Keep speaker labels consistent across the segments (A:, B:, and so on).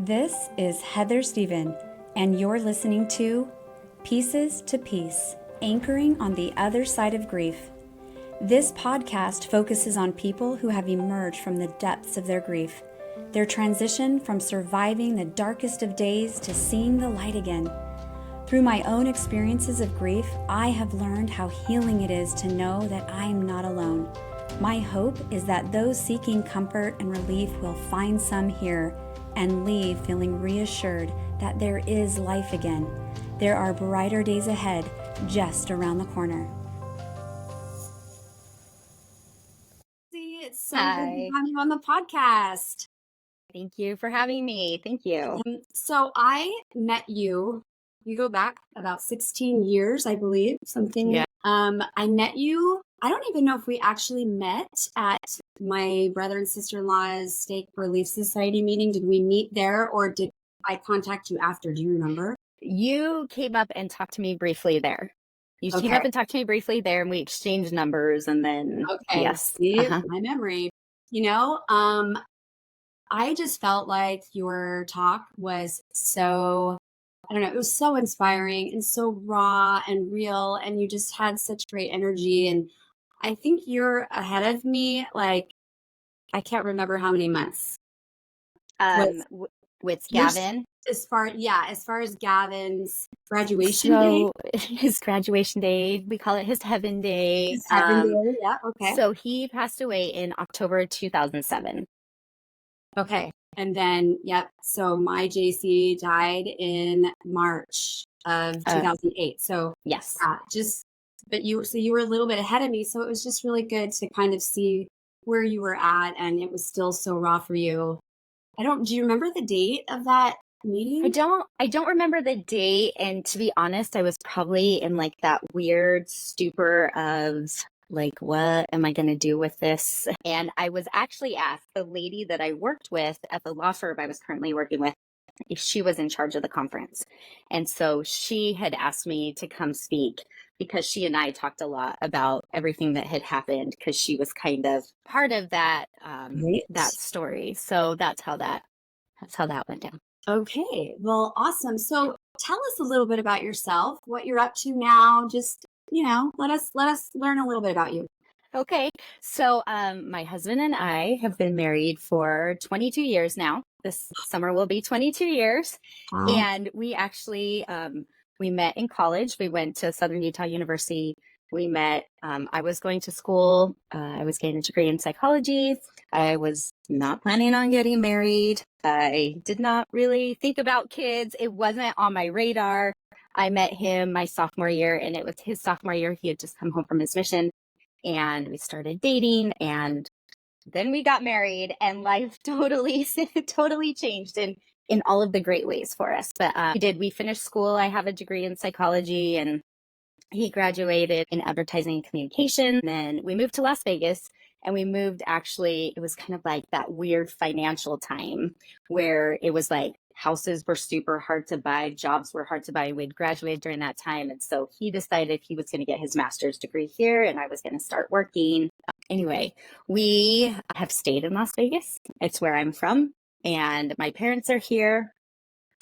A: This is Heather Stephen, and you're listening to Pieces to Peace, Anchoring on the Other Side of Grief. This podcast focuses on people who have emerged from the depths of their grief, their transition from surviving the darkest of days to seeing the light again. Through my own experiences of grief, I have learned how healing it is to know that I am not alone. My hope is that those seeking comfort and relief will find some here and leave feeling reassured that there is life again. There are brighter days ahead, just around the corner. It's so good to have you on the podcast.
B: Thank you for having me. Thank you.
A: So I met you go back about 16 years, I believe, something.
B: Yeah.
A: I met you, I don't even know if we actually met at my brother and sister-in-law's Stake Relief Society meeting. Did we meet there or did I contact you after? Do you remember?
B: You came up and talked to me briefly there. You came up and talked to me briefly there and we exchanged numbers and then, yes.
A: See, my memory. I just felt like your talk was so, I don't know, it was so inspiring and so raw and real, and you just had such great energy. And I think you're ahead of me, like, I can't remember how many months.
B: With Gavin?
A: As far as Gavin's graduation day.
B: His graduation day, we call it his heaven day.
A: His heaven day, yeah, okay.
B: So he passed away in October 2007.
A: Okay. And then, so my JC died in March of 2008. So
B: yes.
A: But you were a little bit ahead of me. So it was just really good to kind of see where you were at, and it was still so raw for you. Do you remember the date of that meeting?
B: I don't remember the date. And to be honest, I was probably in like that weird stupor of like, what am I going to do with this? And I was actually asked, the lady that I worked with at the law firm I was currently working with, if she was in charge of the conference. And so she had asked me to come speak because she and I talked a lot about everything that had happened because she was kind of part of that, that story. So that's how that went down.
A: Okay. Well, awesome. So tell us a little bit about yourself, what you're up to now. Just, let us learn a little bit about you.
B: Okay. So my husband and I have been married for 22 years now. This summer will be 22 years. Wow. And we actually, we met in college. We went to Southern Utah University. We met, I was going to school. I was getting a degree in psychology. I was not planning on getting married. I did not really think about kids. It wasn't on my radar. I met him my sophomore year, and it was his sophomore year. He had just come home from his mission, and we started dating, and then we got married, and life totally changed in all of the great ways for us. But we finished school. I have a degree in psychology, and he graduated in advertising and communication. Then we moved to Las Vegas, and we moved, it was kind of like that weird financial time where it was like houses were super hard to buy, jobs were hard to buy. We'd graduated during that time. And so he decided he was going to get his master's degree here, and I was going to start working. Anyway, we have stayed in Las Vegas. It's where I'm from, and my parents are here.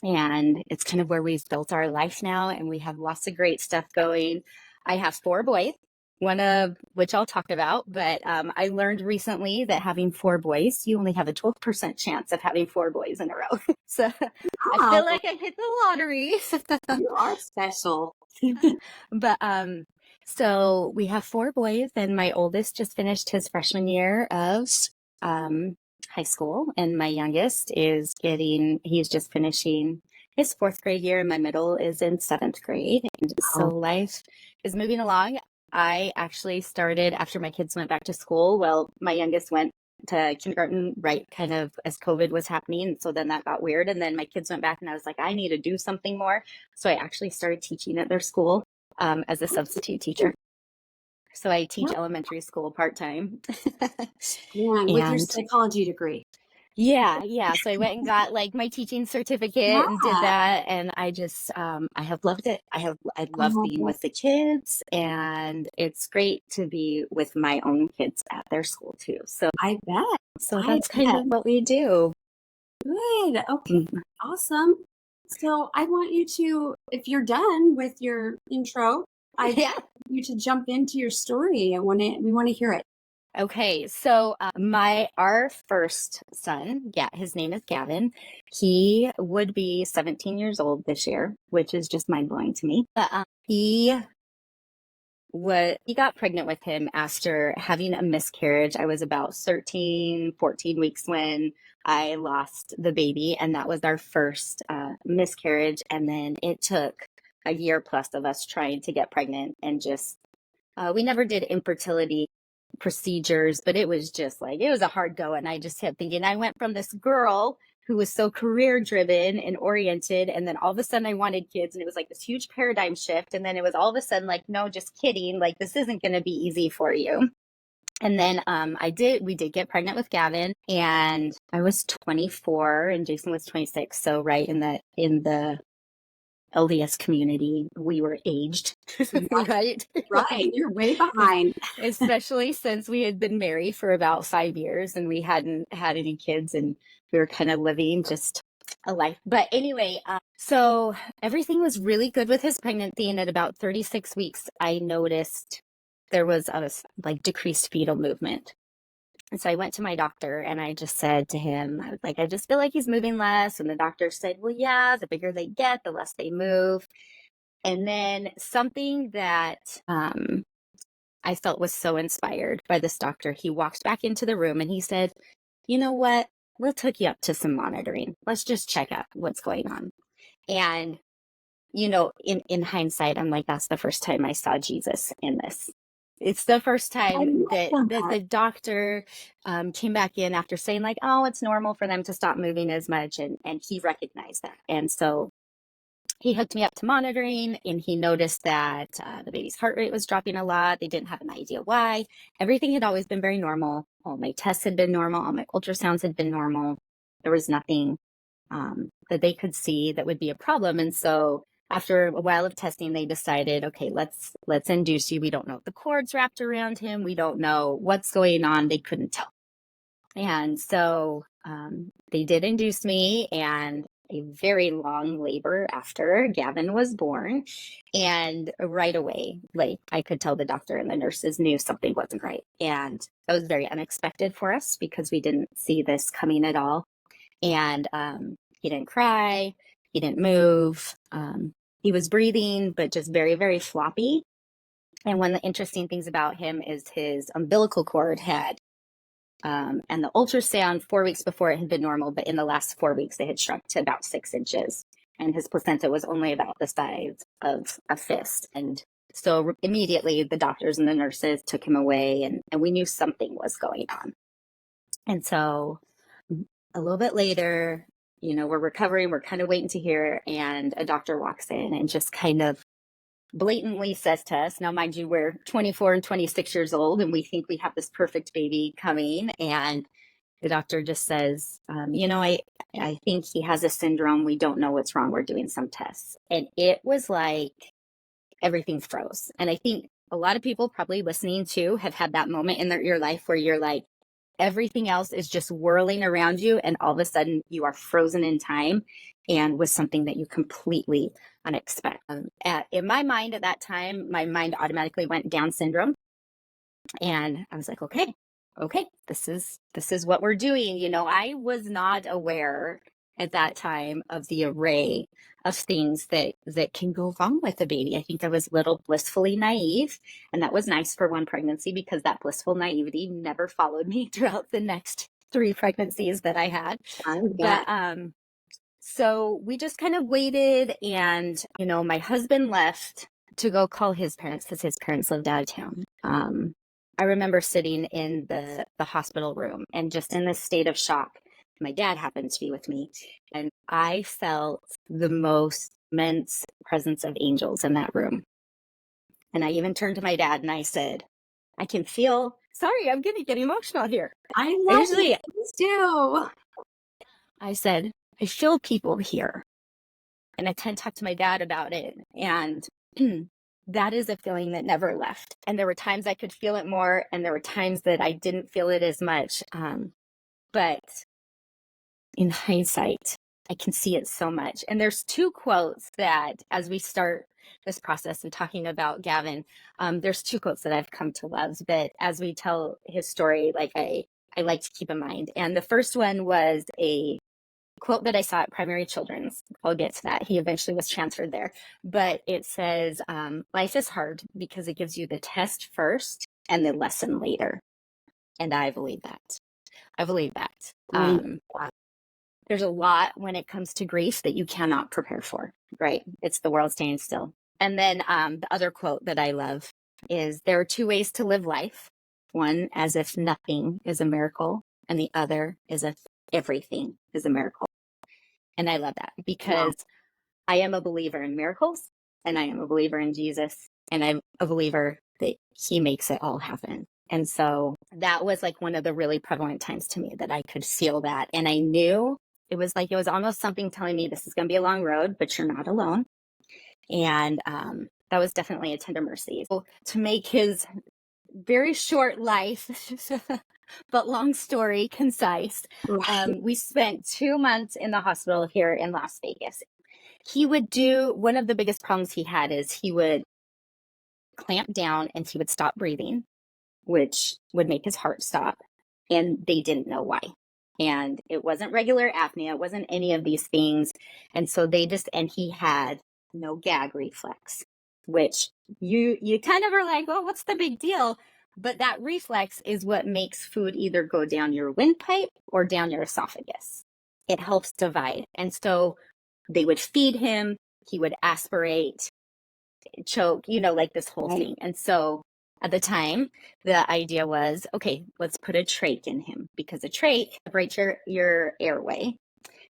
B: And it's kind of where we've built our life now, and we have lots of great stuff going. I have 4 boys, one of which I'll talk about, but I learned recently that having 4 boys, you only have a 12% chance of having 4 boys in a row. So I feel like I hit the lottery.
A: You are special.
B: But so we have 4 boys, and my oldest just finished his freshman year of high school, and my youngest he's just finishing his 4th grade year, and my middle is in 7th grade. And so life is moving along. I actually started after my kids went back to school. Well, my youngest went to kindergarten right kind of as COVID was happening. And so then that got weird. And then my kids went back, and I was like, I need to do something more. So I actually started teaching at their school as a substitute teacher. So I teach elementary school part-time.
A: With your psychology degree.
B: Yeah. So I went and got like my teaching certificate and did that. And I just, I have loved it. I love being with the kids, and it's great to be with my own kids at their school too. So
A: I bet.
B: So that's kind of what we do.
C: Good. Okay. Awesome. So I want you to, if you're done with your intro, I
B: Yeah.
C: want you to jump into your story. We want to hear it.
B: Okay, so our first son, yeah, his name is Gavin. He would be 17 years old this year, which is just mind blowing to me. But he got pregnant with him after having a miscarriage. I was about 13, 14 weeks when I lost the baby, and that was our first miscarriage. And then it took a year plus of us trying to get pregnant, and just we never did infertility procedures, but it was just like, it was a hard go. And I just kept thinking, I went from this girl who was so career driven and oriented, and then all of a sudden I wanted kids, and it was like this huge paradigm shift. And then it was all of a sudden like, no, just kidding, like this isn't going to be easy for you. And then we did get pregnant with Gavin, and I was 24 and Jason was 26. So right in the LDS community, we were aged, right?
C: Right. You're way behind.
B: Especially since we had been married for about 5 years and we hadn't had any kids, and we were kind of living just a life. But anyway, so everything was really good with his pregnancy. And at about 36 weeks, I noticed there was a like decreased fetal movement. And so I went to my doctor and I just said to him, I was like, I just feel like he's moving less. And the doctor said, well, yeah, the bigger they get, the less they move. And then something that I felt was so inspired by this doctor, he walked back into the room and he said, you know what? Let's hook you up to some monitoring. Let's just check out what's going on. And, in hindsight, I'm like, that's the first time I saw Jesus in this. It's the first time that the doctor came back in after saying like, oh, it's normal for them to stop moving as much. And he recognized that. And so he hooked me up to monitoring, and he noticed that the baby's heart rate was dropping a lot. They didn't have an idea why. Everything had always been very normal. All my tests had been normal. All my ultrasounds had been normal. There was nothing that they could see that would be a problem. And so after a while of testing, they decided, okay, let's induce you. We don't know if the cord's wrapped around him. We don't know what's going on. They couldn't tell. And so they did induce me, and a very long labor after Gavin was born. And right away, like I could tell the doctor and the nurses knew something wasn't right. And that was very unexpected for us because we didn't see this coming at all. And he didn't cry, he didn't move. He was breathing, but just very, very floppy. And one of the interesting things about him is his umbilical cord had and the ultrasound 4 weeks before it had been normal, but in the last 4 weeks, they had shrunk to about 6 inches. And his placenta was only about the size of a fist. And so immediately the doctors and the nurses took him away, and we knew something was going on. And so a little bit later, we're recovering, we're kind of waiting to hear, and a doctor walks in and just kind of blatantly says to us, now mind you, we're 24 and 26 years old and we think we have this perfect baby coming, and the doctor just says, I think he has a syndrome, we don't know what's wrong, we're doing some tests. And it was like everything froze. And I think a lot of people probably listening to have had that moment in your life where you're like, everything else is just whirling around you, and all of a sudden you are frozen in time and with something that you completely unexpected. In my mind at that time, my mind automatically went Down syndrome, and I was like, okay, this is what we're doing. I was not aware at that time of the array of things that can go wrong with a baby. I think I was a little blissfully naive, and that was nice for one pregnancy because that blissful naivety never followed me throughout the next 3 pregnancies that I had. But so we just kind of waited, and my husband left to go call his parents because his parents lived out of town. I remember sitting in the hospital room and just in this state of shock. My dad happened to be with me, and I felt the most immense presence of angels in that room. And I even turned to my dad and I said, I can feel, sorry, I'm going to get emotional here.
C: I love it. Please do.
B: I said, I feel people here. And I kind of talked to my dad about it. And that is a feeling that never left. And there were times I could feel it more, and there were times that I didn't feel it as much. But in hindsight, I can see it so much. And there's two quotes that, as we start this process and talking about Gavin, there's two quotes that I've come to love. But as we tell his story, like I like to keep in mind. And the first one was a quote that I saw at Primary Children's. I'll get to that. He eventually was transferred there. But it says, life is hard because it gives you the test first and the lesson later. And I believe that. I believe that. There's a lot when it comes to grief that you cannot prepare for, right? It's the world staying still. And then the other quote that I love is, there are two ways to live life. One, as if nothing is a miracle, and the other is if everything is a miracle. And I love that because I am a believer in miracles, and I am a believer in Jesus, and I'm a believer that he makes it all happen. And so that was like one of the really prevalent times to me that I could feel that. And I knew it was almost something telling me this is going to be a long road, but you're not alone. And that was definitely a tender mercy. So to make his very short life, but long story concise, we spent 2 months in the hospital here in Las Vegas. He would do, one of the biggest problems he had is he would clamp down and he would stop breathing, which would make his heart stop. And they didn't know why. And it wasn't regular apnea. It wasn't any of these things. And so and he had no gag reflex, which you kind of are like, well, what's the big deal? But that reflex is what makes food either go down your windpipe or down your esophagus. It helps divide. And so they would feed him, he would aspirate, choke, like this whole thing. And so at the time, the idea was, okay, let's put a trach in him, because a trach separates your airway,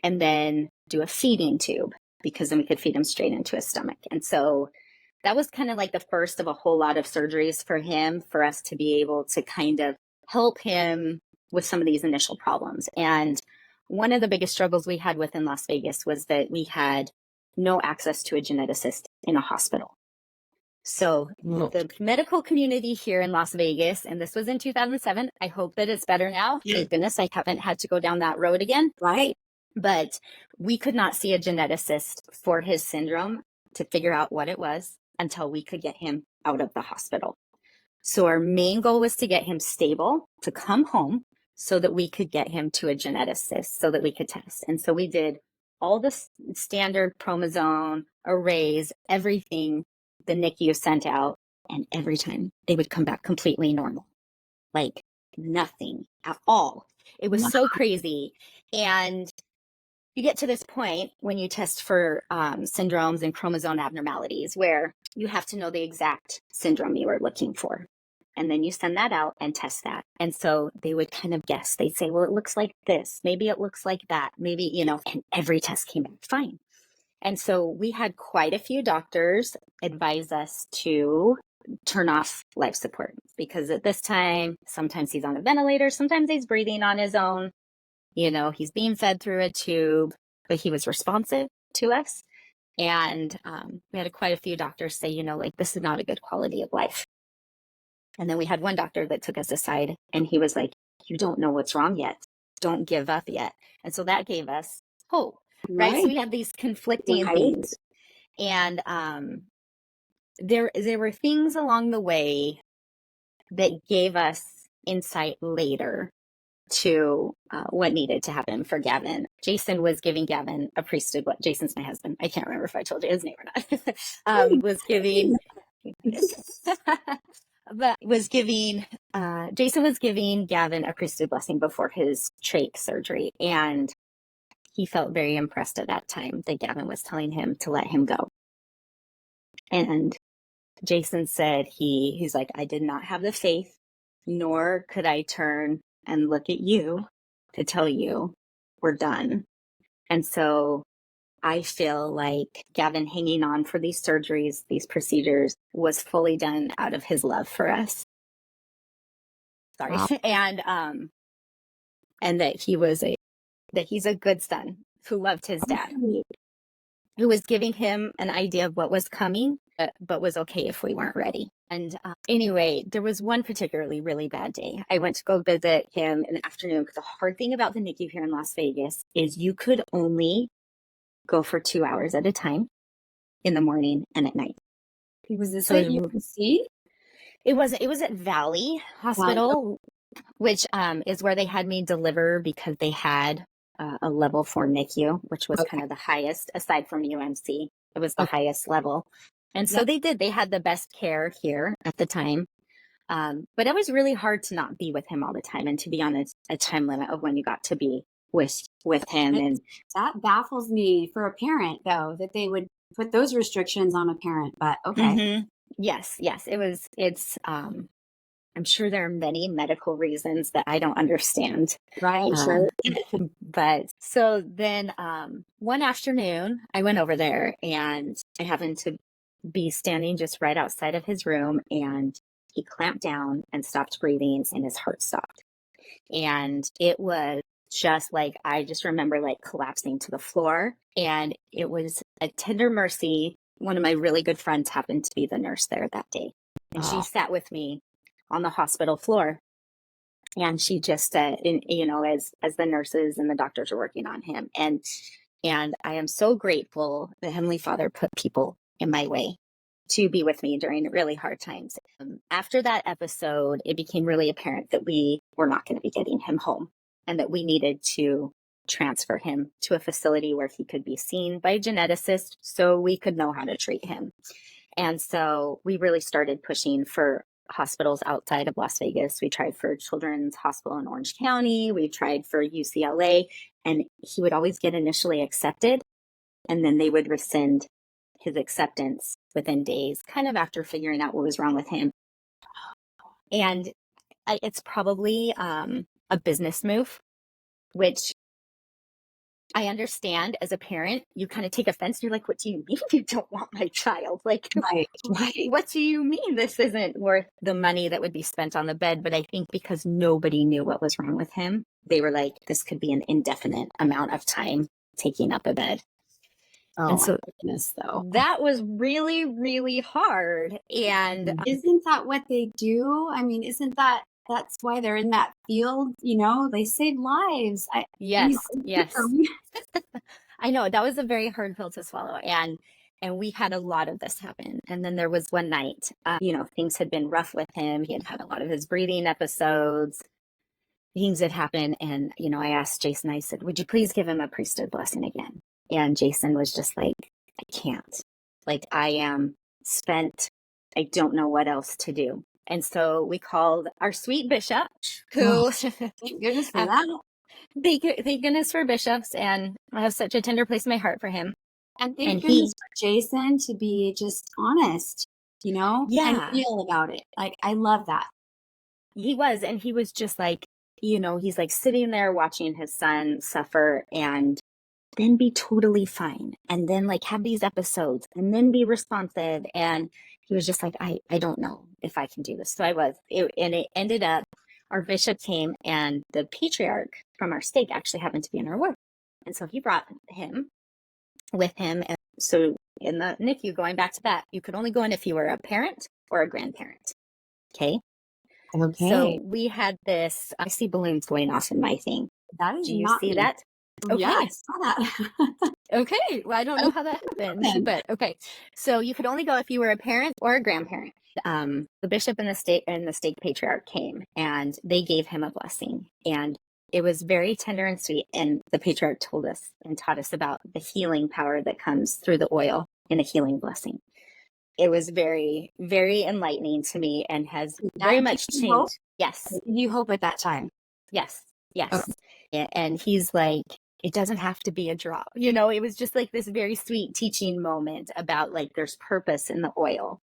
B: and then do a feeding tube, because then we could feed him straight into his stomach. And so that was kind of like the first of a whole lot of surgeries for him, for us to be able to kind of help him with some of these initial problems. And one of the biggest struggles we had within Las Vegas was that we had no access to a geneticist in a hospital. So the medical community here in Las Vegas, and this was in 2007, I hope that it's better now. Thank goodness I haven't had to go down that road again. Right. But we could not see a geneticist for his syndrome to figure out what it was until we could get him out of the hospital. So our main goal was to get him stable, to come home, so that we could get him to a geneticist, so that we could test. And so we did all the standard chromosome arrays, everything the NICU sent out, and every time they would come back completely normal, like nothing at all. It was so crazy. And you get to this point when you test for syndromes and chromosome abnormalities, where you have to know the exact syndrome you are looking for. And then you send that out and test that. And so they would kind of guess. They'd say, well, it looks like this. Maybe it looks like that. Maybe, and every test came back fine. And so we had quite a few doctors advise us to turn off life support, because at this time, sometimes he's on a ventilator, sometimes he's breathing on his own, he's being fed through a tube, but he was responsive to us. And we had quite a few doctors say, this is not a good quality of life. And then we had one doctor that took us aside, and he was like, you don't know what's wrong yet. Don't give up yet. And so that gave us hope. Right. So we had these conflicting things. And there were things along the way that gave us insight later to what needed to happen for Gavin. Jason was giving Gavin a priesthood. Jason's my husband. I can't remember if I told you his name or not. Jason was giving Gavin a priesthood blessing before his trach surgery. And he felt very impressed at that time that Gavin was telling him to let him go. And Jason said he's like, I did not have the faith, nor could I turn and look at you to tell you we're done. And so I feel like Gavin hanging on for these surgeries, these procedures, was fully done out of his love for us. Sorry. Wow. And that he's a good son who loved his dad, who was giving him an idea of what was coming, but was okay if we weren't ready. And anyway, there was one particularly really bad day. I went to go visit him in the afternoon because the hard thing about the NICU here in Las Vegas is you could only go for 2 hours at a time in the morning and at night.
C: Was this at UNC?
B: It was at Valley Hospital, which is where they had me deliver because they had a level 4 NICU, which was kind of the highest aside from UNC. It was the highest level. And so they had the best care here at the time. But it was really hard to not be with him all the time and to be on a time limit of when you got to be with him. And
C: that baffles me for a parent, though, that they would put those restrictions on a parent. But okay.
B: Mm-hmm. Yes. It's I'm sure there are many medical reasons that I don't understand.
C: Right. Sure.
B: But so then one afternoon I went over there and I happened to be standing just right outside of his room, and he clamped down and stopped breathing and his heart stopped. And it was just like, I just remember like collapsing to the floor, and it was a tender mercy. One of my really good friends happened to be the nurse there that day. And she sat with me on the hospital floor. And she just said, as the nurses and the doctors are working on him. And I am so grateful the Heavenly Father put people in my way to be with me during really hard times. After that episode, it became really apparent that we were not going to be getting him home and that we needed to transfer him to a facility where he could be seen by a geneticist so we could know how to treat him. And so we really started pushing for hospitals outside of Las Vegas. We tried for Children's Hospital in Orange County. We tried for UCLA, and he would always get initially accepted, and then they would rescind his acceptance within days, kind of after figuring out what was wrong with him. And it's probably a business move, which I understand as a parent. You kind of take offense. You're like, what do you mean you don't want my child? Like,
C: right.
B: What do you mean this isn't worth the money that would be spent on the bed? But I think because nobody knew what was wrong with him, they were like, this could be an indefinite amount of time taking up a bed.
C: Oh,
B: and so
C: goodness, though.
B: That was really, really hard. And
C: isn't that what they do? I mean, that's why they're in that field, they save lives.
B: Yes. I know that was a very hard pill to swallow. And we had a lot of this happen. And then there was one night, things had been rough with him. He had a lot of his breathing episodes. Things had happened. And, I asked Jason, I said, would you please give him a priesthood blessing again? And Jason was just like, I can't. Like, I am spent. I don't know what else to do. And so we called our sweet bishop, who,
C: thank goodness for that.
B: Thank goodness for bishops. And I have such a tender place in my heart for him.
C: And thank goodness for Jason to be just honest, and real about it. Like, I love that.
B: He was. And he was just like, he's like sitting there watching his son suffer and then be totally fine. And then like have these episodes and then be responsive. And he was just like, I don't know if I can do this. So and it ended up, our bishop came, and the patriarch from our stake actually happened to be in our work. And so he brought him with him. And so in the NICU, going back to that, you could only go in if you were a parent or a grandparent. Okay. So we had this, I see balloons going off in my thing.
C: That is
B: Do you see that?
C: Okay. Yeah, I saw that.
B: Okay. Well, I don't know how that happened, but okay. So you could only go if you were a parent or a grandparent. The bishop and the stake patriarch came, and they gave him a blessing, and it was very tender and sweet. And the patriarch told us and taught us about the healing power that comes through the oil in a healing blessing. It was very, very enlightening to me and has very much changed.
C: Hope?
B: Yes.
C: You hope at that time.
B: Yes. And he's like, it doesn't have to be a drop. It was just like this very sweet teaching moment about like there's purpose in the oil.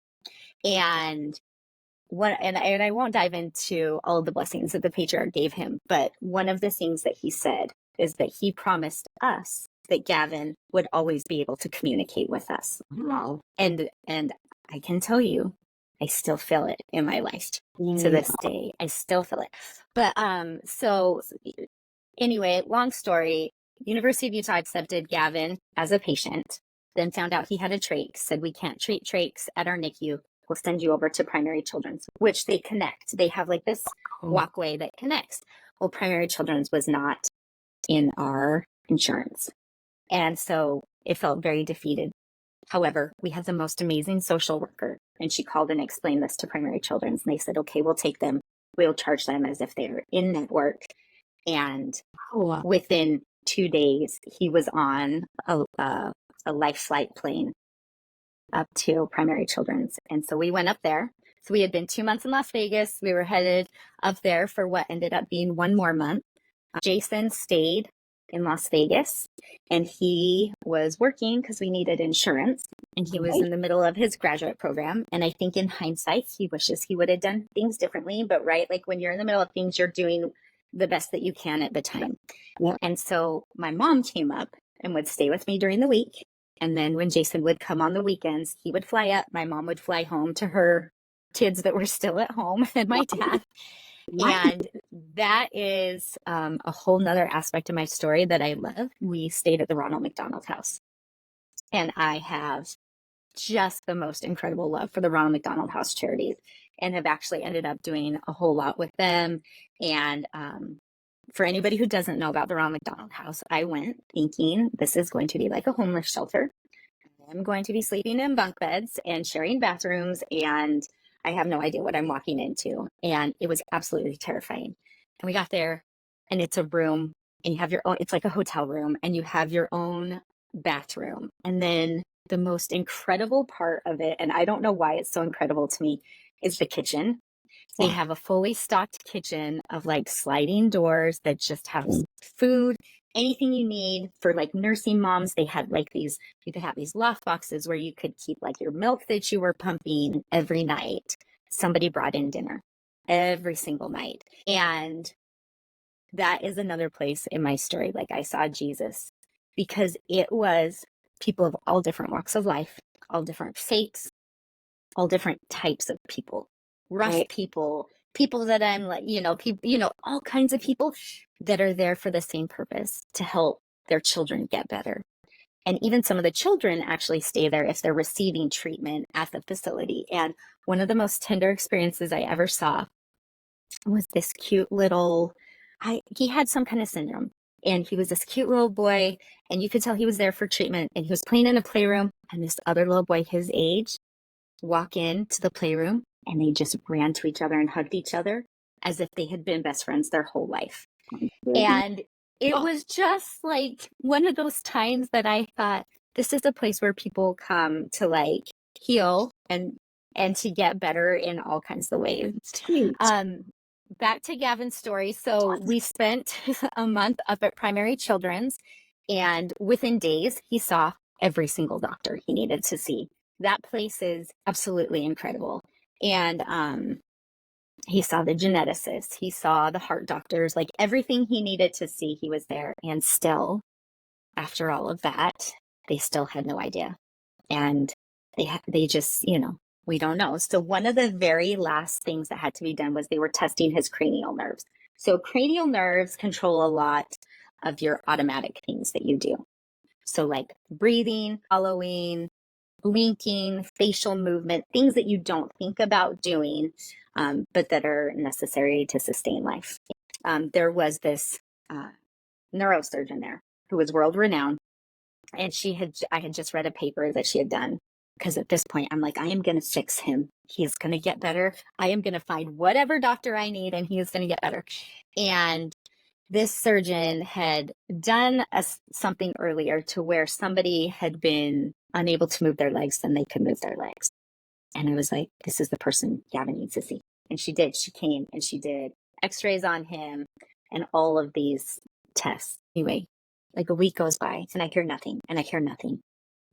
B: And I won't dive into all of the blessings that the patriarch gave him, but one of the things that he said is that he promised us that Gavin would always be able to communicate with us.
C: Wow.
B: And I can tell you, I still feel it in my life to this day. I still feel it. But so anyway, long story, University of Utah accepted Gavin as a patient. then found out he had a trach, said we can't treat trachs at our NICU. We'll send you over to primary children's, which they connect. They have like this walkway that connects. Well, primary children's was not in our insurance. And so it felt very defeated. However, we had the most amazing social worker, and she called and explained this to primary children's. And they said, okay, we'll take them. We'll charge them as if they're in network. And within 2 days, he was on a life flight plane up to primary children's. And so we went up there. So we had been 2 months in Las Vegas. We were headed up there for what ended up being 1 more month. Jason stayed in Las Vegas, and he was working because we needed insurance, and he was in the middle of his graduate program. And I think in hindsight, he wishes he would have done things differently. But right, like when you're in the middle of things, you're doing the best that you can at the time. Yeah. And so my mom came up and would stay with me during the week. And then when Jason would come on the weekends, he would fly up. My mom would fly home to her kids that were still at home and my dad. And that is a whole nother aspect of my story that I love. We stayed at the Ronald McDonald House. And I have just the most incredible love for the Ronald McDonald House charities, and have actually ended up doing a whole lot with them. And for anybody who doesn't know about the Ronald McDonald House, I went thinking this is going to be like a homeless shelter. I'm going to be sleeping in bunk beds and sharing bathrooms, and I have no idea what I'm walking into. And it was absolutely terrifying. And we got there, and it's a room, and you have your own, it's like a hotel room, and you have your own bathroom. And then the most incredible part of it, and I don't know why it's so incredible to me, is the kitchen. They have a fully stocked kitchen of like sliding doors that just have food, anything you need for like nursing moms. They had like these, you could have these loft boxes where you could keep like your milk that you were pumping every night. Somebody brought in dinner every single night. And that is another place in my story. Like I saw Jesus, because it was people of all different walks of life, all different faiths, all different types of people. Rough people, people that I'm like, people, all kinds of people that are there for the same purpose, to help their children get better. And even some of the children actually stay there if they're receiving treatment at the facility. And one of the most tender experiences I ever saw was this cute little, he had some kind of syndrome, and he was this cute little boy, and you could tell he was there for treatment, and he was playing in a playroom, and this other little boy his age walk into the playroom, and they just ran to each other and hugged each other as if they had been best friends their whole life. And it was just like one of those times that I thought, this is a place where people come to like heal and to get better in all kinds of ways. Back to Gavin's story. So we spent a month up at Primary Children's, and within days, he saw every single doctor he needed to see. That place is absolutely incredible. And he saw the geneticists, he saw the heart doctors, like everything he needed to see, he was there. And still, after all of that, they still had no idea. And they just, we don't know. So one of the very last things that had to be done was they were testing his cranial nerves. So cranial nerves control a lot of your automatic things that you do. So like breathing, swallowing, blinking, facial movement, things that you don't think about doing, but that are necessary to sustain life. There was this neurosurgeon there who was world renowned, and I had just read a paper that she had done, because at this point I'm like, I am going to fix him. He is going to get better. I am going to find whatever doctor I need, and he is going to get better. And this surgeon had done something earlier to where somebody had been unable to move their legs, then they could move their legs. And I was like, this is the person Gavin needs to see. And she did. She came and she did x-rays on him and all of these tests. Anyway, like a week goes by and I hear nothing and I hear nothing.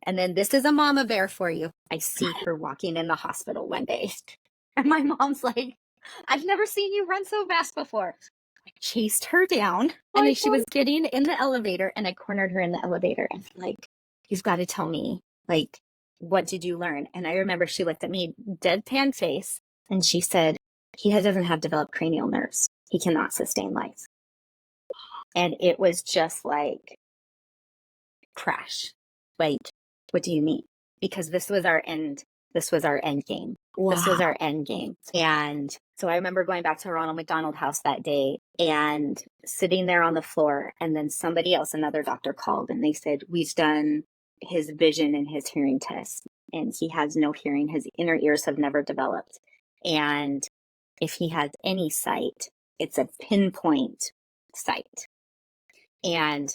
B: And then this is a mama bear for you. I see her walking in the hospital one day. And my mom's like, I've never seen you run so fast before. I chased her down, and she was getting in the elevator, and I cornered her in the elevator. And I'm like, you've got to tell me, like, what did you learn? And I remember she looked at me, deadpan face, and she said, he doesn't have developed cranial nerves. He cannot sustain life. And it was just like crash. Like What do you mean? Because this was our end. This was our end game. Wow. This was our end game. And so I remember going back to Ronald McDonald House that day and sitting there on the floor. And then somebody else, another doctor, called and they said, we've done his vision and his hearing test, and he has no hearing. His inner ears have never developed. And if he has any sight, it's a pinpoint sight. And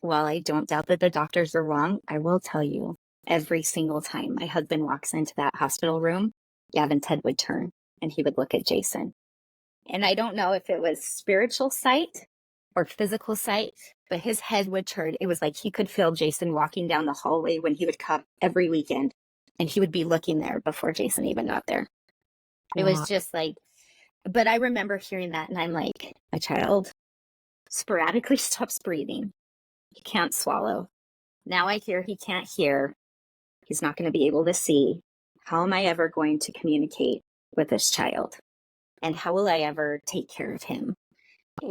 B: while I don't doubt that the doctors are wrong, I will tell you, every single time my husband walks into that hospital room, Gavin's head would turn and he would look at Jason. And I don't know if it was spiritual sight or physical sight, but his head would turn. It was like he could feel Jason walking down the hallway when he would come every weekend, and he would be looking there before Jason even got there. It was just like, but I remember hearing that and I'm like, my child sporadically stops breathing. He can't swallow. Now I hear he can't hear. He's not going to be able to see. How am I ever going to communicate with this child? And how will I ever take care of him?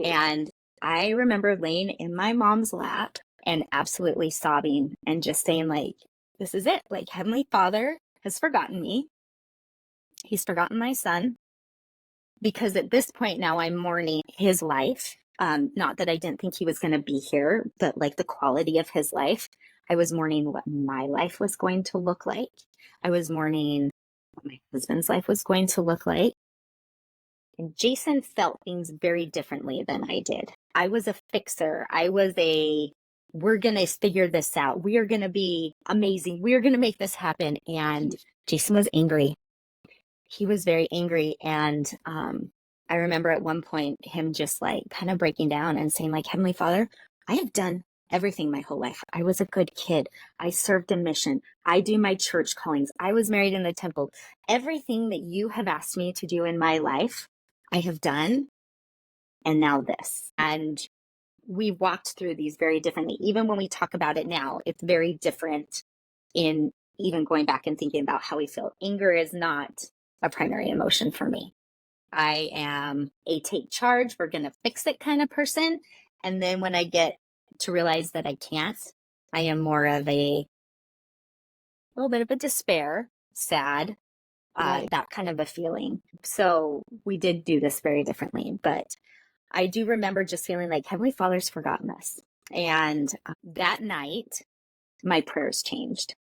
B: And I remember laying in my mom's lap and absolutely sobbing and just saying, like, this is it. Like, Heavenly Father has forgotten me. He's forgotten my son. Because at this point now I'm mourning his life. Not that I didn't think he was going to be here, but like the quality of his life. I was mourning what my life was going to look like. I was mourning what my husband's life was going to look like. And Jason felt things very differently than I did. I was a fixer. We're going to figure this out. We are going to be amazing. We are going to make this happen. And Jason was angry. He was very angry. And I remember at one point him just like kind of breaking down and saying, like, Heavenly Father, I have done everything my whole life. I was a good kid. I served a mission. I do my church callings. I was married in the temple. Everything that you have asked me to do in my life, I have done. And now this. And we walked through these very differently. Even when we talk about it now, it's very different in even going back and thinking about how we feel. Anger is not a primary emotion for me. I am a take charge, we're going to fix it kind of person. And then when I get to realize that I can't, I am more of a little bit of a despair, sad, that kind of a feeling. So we did do this very differently. But I do remember just feeling like Heavenly Father's forgotten us. And that night, my prayers changed.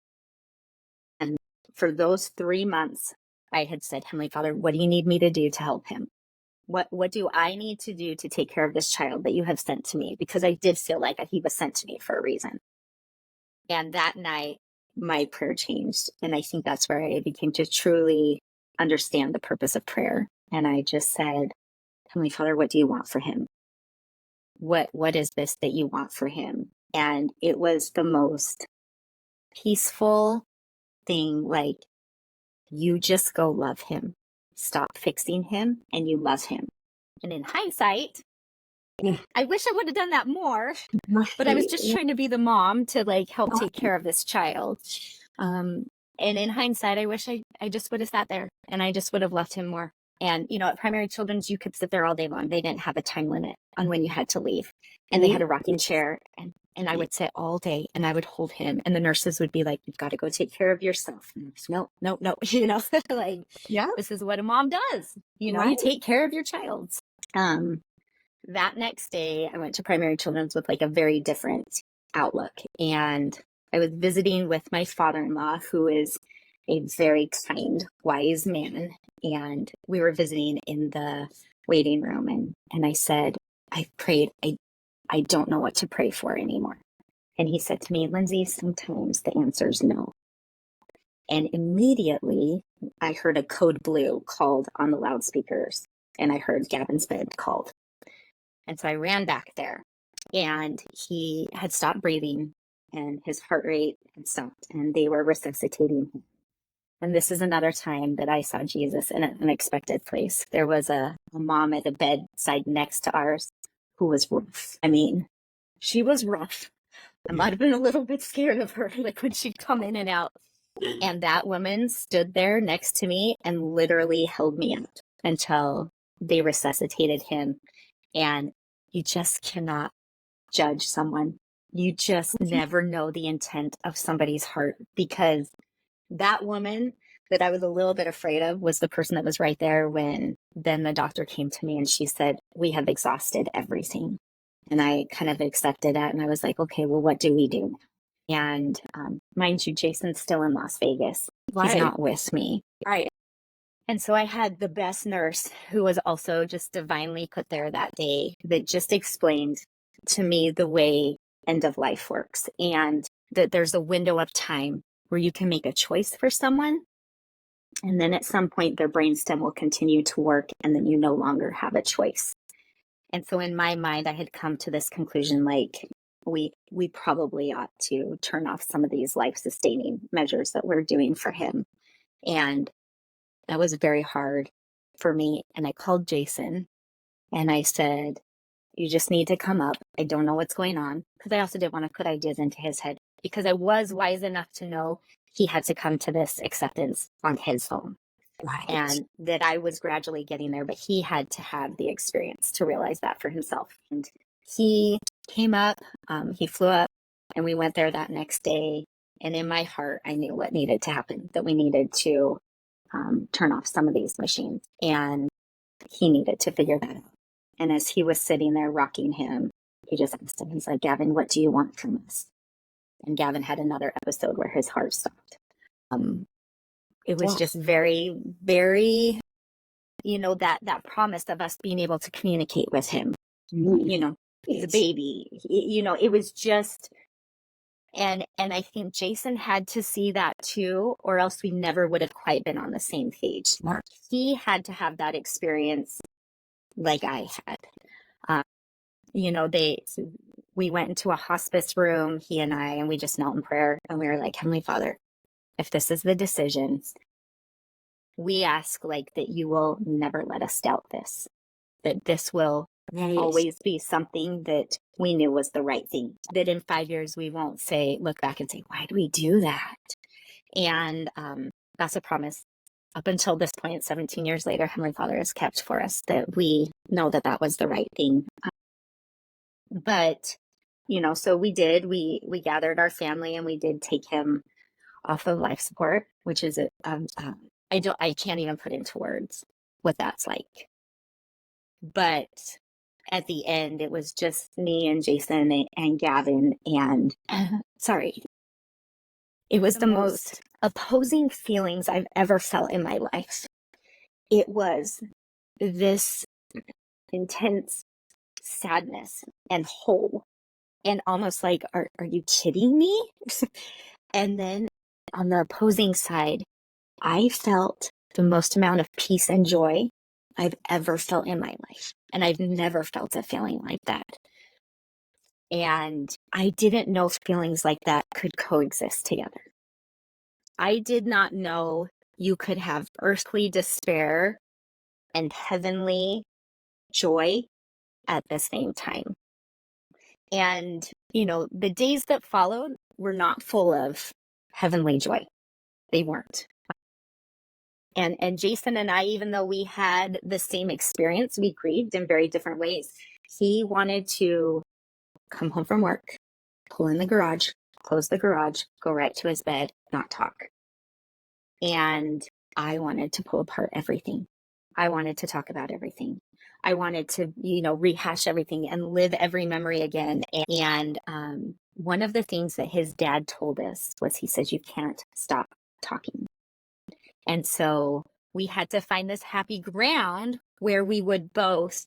B: And for those 3 months, I had said, Heavenly Father, what do you need me to do to help him? What do I need to do to take care of this child that you have sent to me? Because I did feel like he was sent to me for a reason. And that night, my prayer changed. And I think that's where I became to truly understand the purpose of prayer. And I just said, Heavenly Father, what do you want for him? What is this that you want for him? And it was the most peaceful thing, like, you just go love him. Stop fixing him and you love him. And in hindsight, I wish I would have done that more, but I was just trying to be the mom to like help take care of this child. And in hindsight, I wish I just would have sat there and I just would have left him more. And, you know, at Primary Children's, you could sit there all day long. They didn't have a time limit on when you had to leave. And they had a rocking chair. And I would sit all day and I would hold him. And the nurses would be like, you've got to go take care of yourself. And no, you know, like, yeah, this is what a mom does. You know, you take care of your child. That next day, I went to Primary Children's with like a very different outlook. And I was visiting with my father-in-law, who is a very kind, wise man. And we were visiting in the waiting room. And I said, I prayed, I don't know what to pray for anymore. And he said to me, Lindsay, sometimes the answer is no. And immediately I heard a code blue called on the loudspeakers, and I heard Gavin's bed called. And so I ran back there, and he had stopped breathing and his heart rate had stopped, and they were resuscitating him. And this is another time that I saw Jesus in an unexpected place. There was a mom at a bedside next to ours who was rough. I mean, she was rough. I might have been a little bit scared of her, like when she'd come in and out. And that woman stood there next to me and literally held me up until they resuscitated him. And you just cannot judge someone. You just never know the intent of somebody's heart, because that woman that I was a little bit afraid of was the person that was right there when then the doctor came to me and she said, we have exhausted everything. And I kind of accepted that. And I was like, okay, well, what do we do now? And mind you, Jason's still in Las Vegas. He's
C: Right.
B: not with me.
C: Right.
B: And so I had the best nurse who was also just divinely put there that day that just explained to me the way end of life works, and that there's a window of time where you can make a choice for someone. And then at some point, their brainstem will continue to work, and then you no longer have a choice. And so in my mind, I had come to this conclusion, like, we probably ought to turn off some of these life-sustaining measures that we're doing for him. And that was very hard for me. And I called Jason and I said, you just need to come up. I don't know what's going on. Because I also didn't want to put ideas into his head, because I was wise enough to know he had to come to this acceptance on his own.
C: Right.
B: And that I was gradually getting there, but he had to have the experience to realize that for himself. And he came up, he flew up, and we went there that next day. And in my heart, I knew what needed to happen, that we needed to turn off some of these machines, and he needed to figure that out. And as he was sitting there rocking him, he just asked him, he's like, Gavin, what do you want from us? And Gavin had another episode where his heart stopped. It was just very, very, that promise of us being able to communicate with him, he's a baby, it was just, and I think Jason had to see that too, or else we never would have quite been on the same page.
C: Smart.
B: He had to have that experience like I had. We went into a hospice room, he and I, and we just knelt in prayer, and we were like, Heavenly Father, if this is the decision, we ask that you will never let us doubt this, that this will always be something that we knew was the right thing, that in 5 years we won't look back and say, why did we do that? And that's a promise. Up until this point, 17 years later, Heavenly Father has kept for us, that we know that that was the right thing. But, so we we gathered our family and we did take him off of life support, which is, I can't even put into words what that's like. But at the end, it was just me and Jason and Gavin, and it was the most opposing feelings I've ever felt in my life. It was this intense sadness and whole, and almost like, are you kidding me? And then on the opposing side, I felt the most amount of peace and joy I've ever felt in my life. And I've never felt a feeling like that. And I didn't know feelings like that could coexist together. I did not know you could have earthly despair and heavenly joy at the same time. And, the days that followed were not full of heavenly joy. They weren't. And Jason and I, even though we had the same experience, we grieved in very different ways. He wanted to come home from work, pull in the garage, close the garage, go right to his bed, not talk. And I wanted to pull apart everything. I wanted to talk about everything. I wanted to, rehash everything and live every memory again. And one of the things that his dad told us was, he says, you can't stop talking. And so we had to find this happy ground where we would both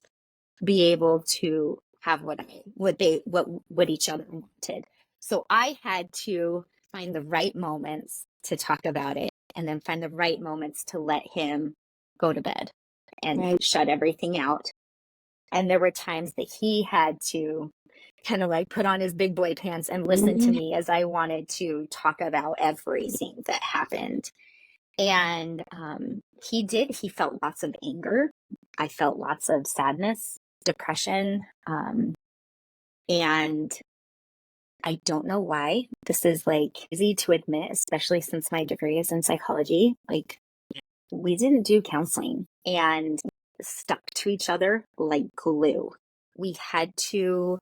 B: be able to have what each other wanted. So I had to find the right moments to talk about it, and then find the right moments to let him go to bed and shut everything out. And there were times that he had to kind of put on his big boy pants and listen to me as I wanted to talk about everything that happened. And he felt lots of anger. I felt lots of sadness, depression. And I don't know why. This is easy to admit, especially since my degree is in psychology. We didn't do counseling and stuck to each other like glue. We had to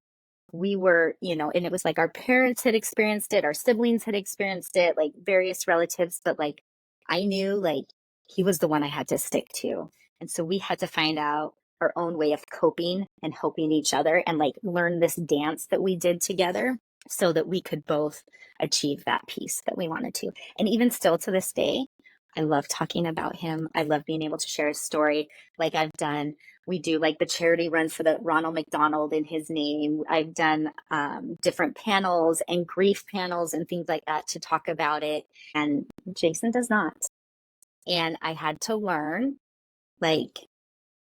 B: we were, and it was like our parents had experienced it, our siblings had experienced it, like various relatives, but like I knew like he was the one I had to stick to. And so we had to find out our own way of coping and helping each other and like learn this dance that we did together so that we could both achieve that peace that we wanted to. And even still to this day, I love talking about him. I love being able to share his story like I've done. We do like the charity run for the Ronald McDonald in his name. I've done different panels and grief panels and things like that to talk about it. And Jason does not. And I had to learn, like,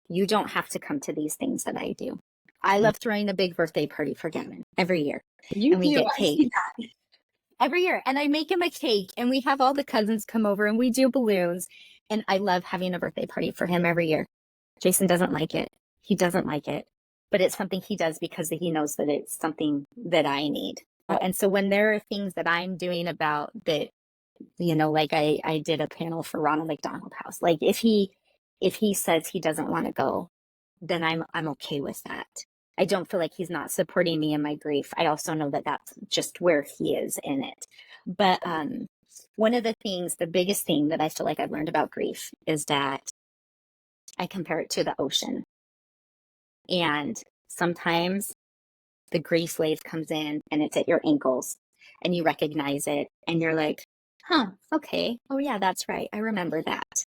B: you don't have to come to these things that I do. I love throwing a big birthday party for Gavin every year.
C: You
B: and we
C: do.
B: get
C: I see
B: cake
C: that.
B: every year. And I make him a cake and we have all the cousins come over and we do balloons. And I love having a birthday party for him every year. Jason doesn't like it. He doesn't like it. But it's something he does because he knows that it's something that I need. And so when there are things that I'm doing about that, like I did a panel for Ronald McDonald House. Like if he says he doesn't want to go, then I'm okay with that. I don't feel like he's not supporting me in my grief. I also know that that's just where he is in it. But one of the things, the biggest thing that I feel like I've learned about grief is that I compare it to the ocean. And sometimes the grief wave comes in and it's at your ankles and you recognize it and you're like, okay. Oh yeah, that's right. I remember that.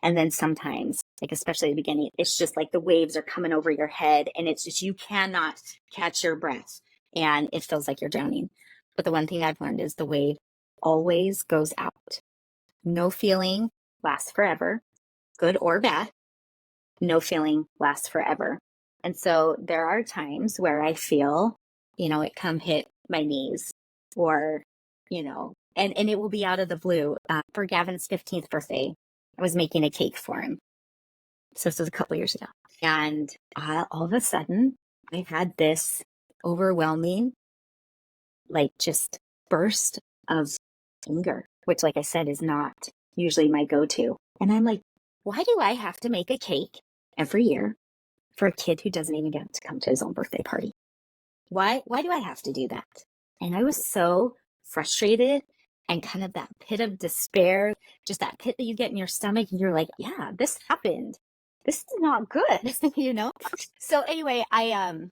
B: And then sometimes, like especially at the beginning, it's just like the waves are coming over your head and it's just, you cannot catch your breath and it feels like you're drowning. But the one thing I've learned is the wave always goes out. No feeling lasts forever, good or bad. No feeling lasts forever. And so there are times where I feel, it come hit my knees or, and it will be out of the blue. For Gavin's 15th birthday, I was making a cake for him. So this was a couple years ago. And all of a sudden, I had this overwhelming, like just burst of anger, which, like I said, is not usually my go-to. And I'm like, why do I have to make a cake every year for a kid who doesn't even get to come to his own birthday party? Why do I have to do that? And I was so frustrated and kind of that pit of despair, just that pit that you get in your stomach. And you're like, yeah, this happened. This is not good, So anyway, I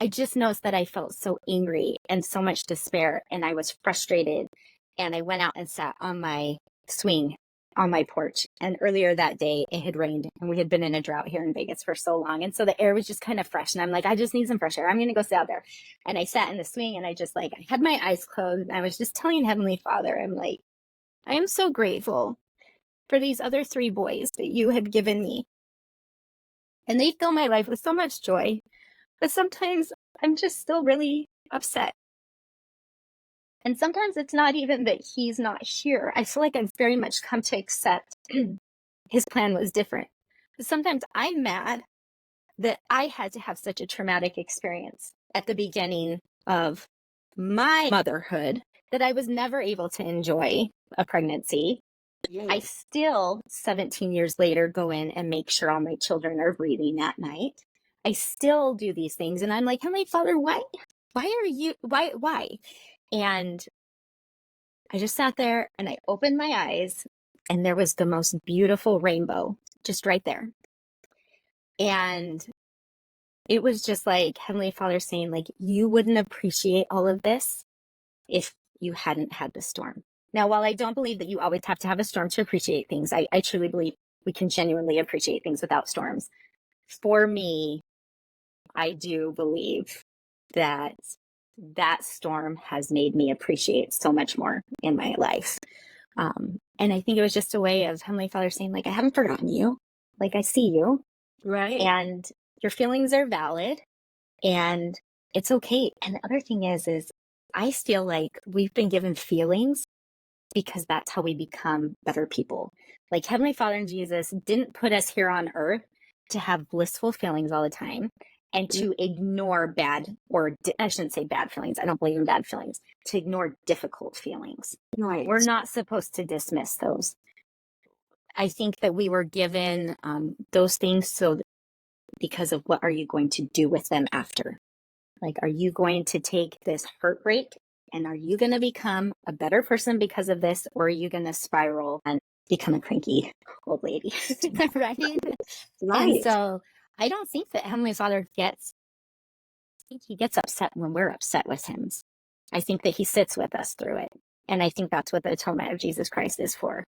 B: just noticed that I felt so angry and so much despair and I was frustrated. And I went out and sat on my swing on my porch. And earlier that day it had rained and we had been in a drought here in Vegas for so long. And so the air was just kind of fresh. And I'm like, I just need some fresh air. I'm going to go sit out there. And I sat in the swing and I just I had my eyes closed and I was just telling Heavenly Father, I'm like, I am so grateful for these other 3 boys that you have given me. And they fill my life with so much joy. But sometimes I'm just still really upset. And sometimes it's not even that he's not here. I feel like I've very much come to accept his plan was different. But sometimes I'm mad that I had to have such a traumatic experience at the beginning of my motherhood that I was never able to enjoy a pregnancy. I still, 17 years later, go in and make sure all my children are breathing at night. I still do these things. And I'm like, Heavenly Father, why are you, why? And I just sat there and I opened my eyes and there was the most beautiful rainbow just right there. And it was just like Heavenly Father saying, like, you wouldn't appreciate all of this if you hadn't had the storm. Now, while I don't believe that you always have to have a storm to appreciate things, I truly believe we can genuinely appreciate things without storms. For me, I do believe that that storm has made me appreciate so much more in my life. And I think it was just a way of Heavenly Father saying, like, I haven't forgotten you. Like, I see you.
C: Right.
B: And your feelings are valid and it's okay. And the other thing is I feel like we've been given feelings because that's how we become better people. Like Heavenly Father and Jesus didn't put us here on earth to have blissful feelings all the time and to ignore bad, or I shouldn't say bad feelings. I don't believe in bad feelings, to ignore difficult feelings.
C: Right.
B: We're not supposed to dismiss those. I think that we were given those things because of what are you going to do with them after? Like, are you going to take this heartbreak and are you going to become a better person because of this? Or are you going to spiral and become a cranky old lady? Right? And
C: Right.
B: so I don't think that Heavenly Father I think he gets upset when we're upset with him. I think that he sits with us through it. And I think that's what the atonement of Jesus Christ is for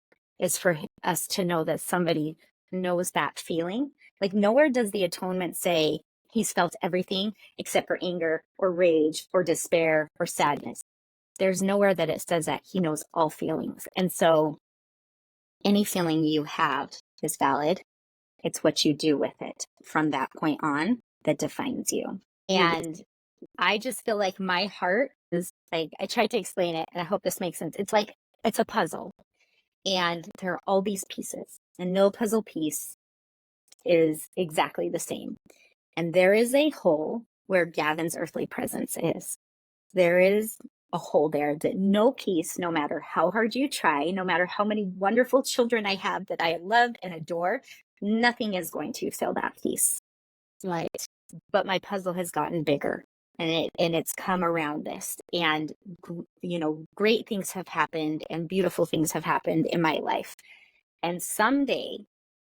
B: us to know that somebody knows that feeling. Like, nowhere does the atonement say he's felt everything except for anger or rage or despair or sadness. There's nowhere that it says that. He knows all feelings. And so any feeling you have is valid. It's what you do with it from that point on that defines you. And I just feel like my heart is like, I tried to explain it and I hope this makes sense. It's like, it's a puzzle and there are all these pieces and no puzzle piece is exactly the same. And there is a hole where Gavin's earthly presence is. There is a hole there that no piece, no matter how hard you try, no matter how many wonderful children I have that I love and adore, nothing is going to fill that piece. Right. But my puzzle has gotten bigger and it's come around this. And, great things have happened and beautiful things have happened in my life. And someday,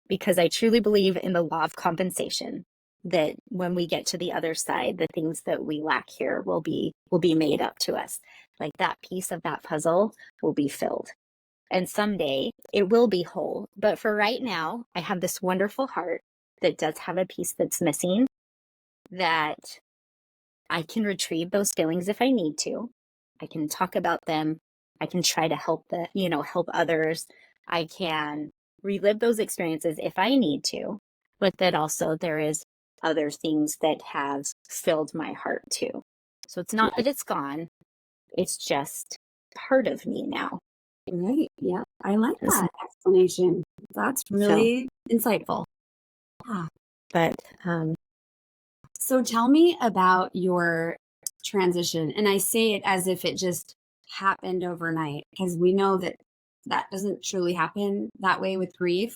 B: because I truly believe in the law of compensation, that when we get to the other side, the things that we lack here will be made up to us. Like, that piece of that puzzle will be filled. And someday it will be whole. But for right now, I have this wonderful heart that does have a piece that's missing, that I can retrieve those feelings if I need to. I can talk about them. I can try to help help others. I can relive those experiences if I need to, but that also there is other things that have filled my heart too. So it's not that it's gone. It's just part of me now.
C: Right. Yeah. I like that explanation. That's really insightful. Yeah.
B: But
C: So tell me about your transition. And I say it as if it just happened overnight, because we know that that doesn't truly happen that way with grief.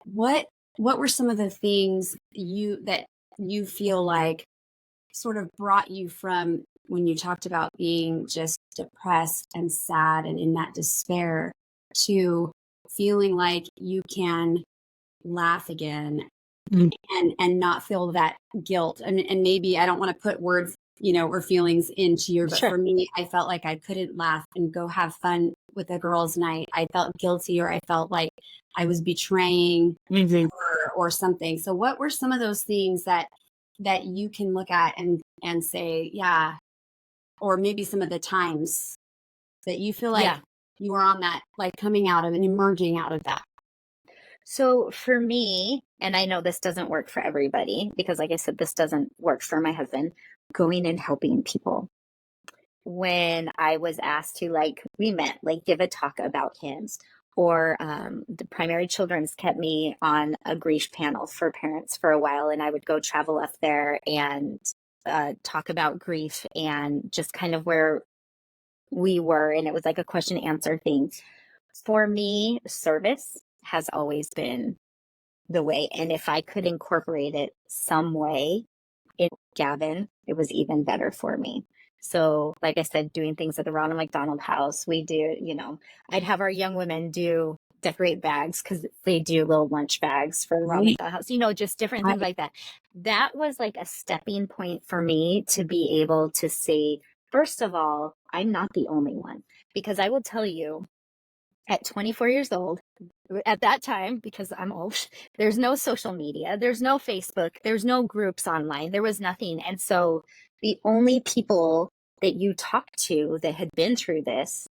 C: What were some of the things that you feel like sort of brought you from when you talked about being just depressed and sad and in that despair to feeling like you can laugh again and not feel that guilt? And maybe I don't want to put words, or feelings into you, but for me, I felt like I couldn't laugh and go have fun with a girls' night. I felt guilty, or I felt like I was betraying or something. So what were some of those things that you can look at and say, yeah, or maybe some of the times that you feel like you were on that, like coming out of and emerging out of that?
B: So for me, and I know this doesn't work for everybody, because like I said, this doesn't work for my husband, going and helping people. When I was asked to, we met, give a talk about him, or the Primary Children's kept me on a grief panel for parents for a while, and I would go travel up there and talk about grief and just kind of where we were. And it was like a question answer thing. For me, service has always been the way. And if I could incorporate it some way in Gavin, it was even better for me. So, like I said, doing things at the Ronald McDonald House, we do, I'd have our young women decorate bags, because they do little lunch bags for the Ronald McDonald House, just different things like that. That was like a stepping point for me to be able to say, first of all, I'm not the only one. Because I will tell you, at 24 years old, at that time, because I'm old, there's no social media, there's no Facebook, there's no groups online, there was nothing. And so the only people that you talked to that had been through this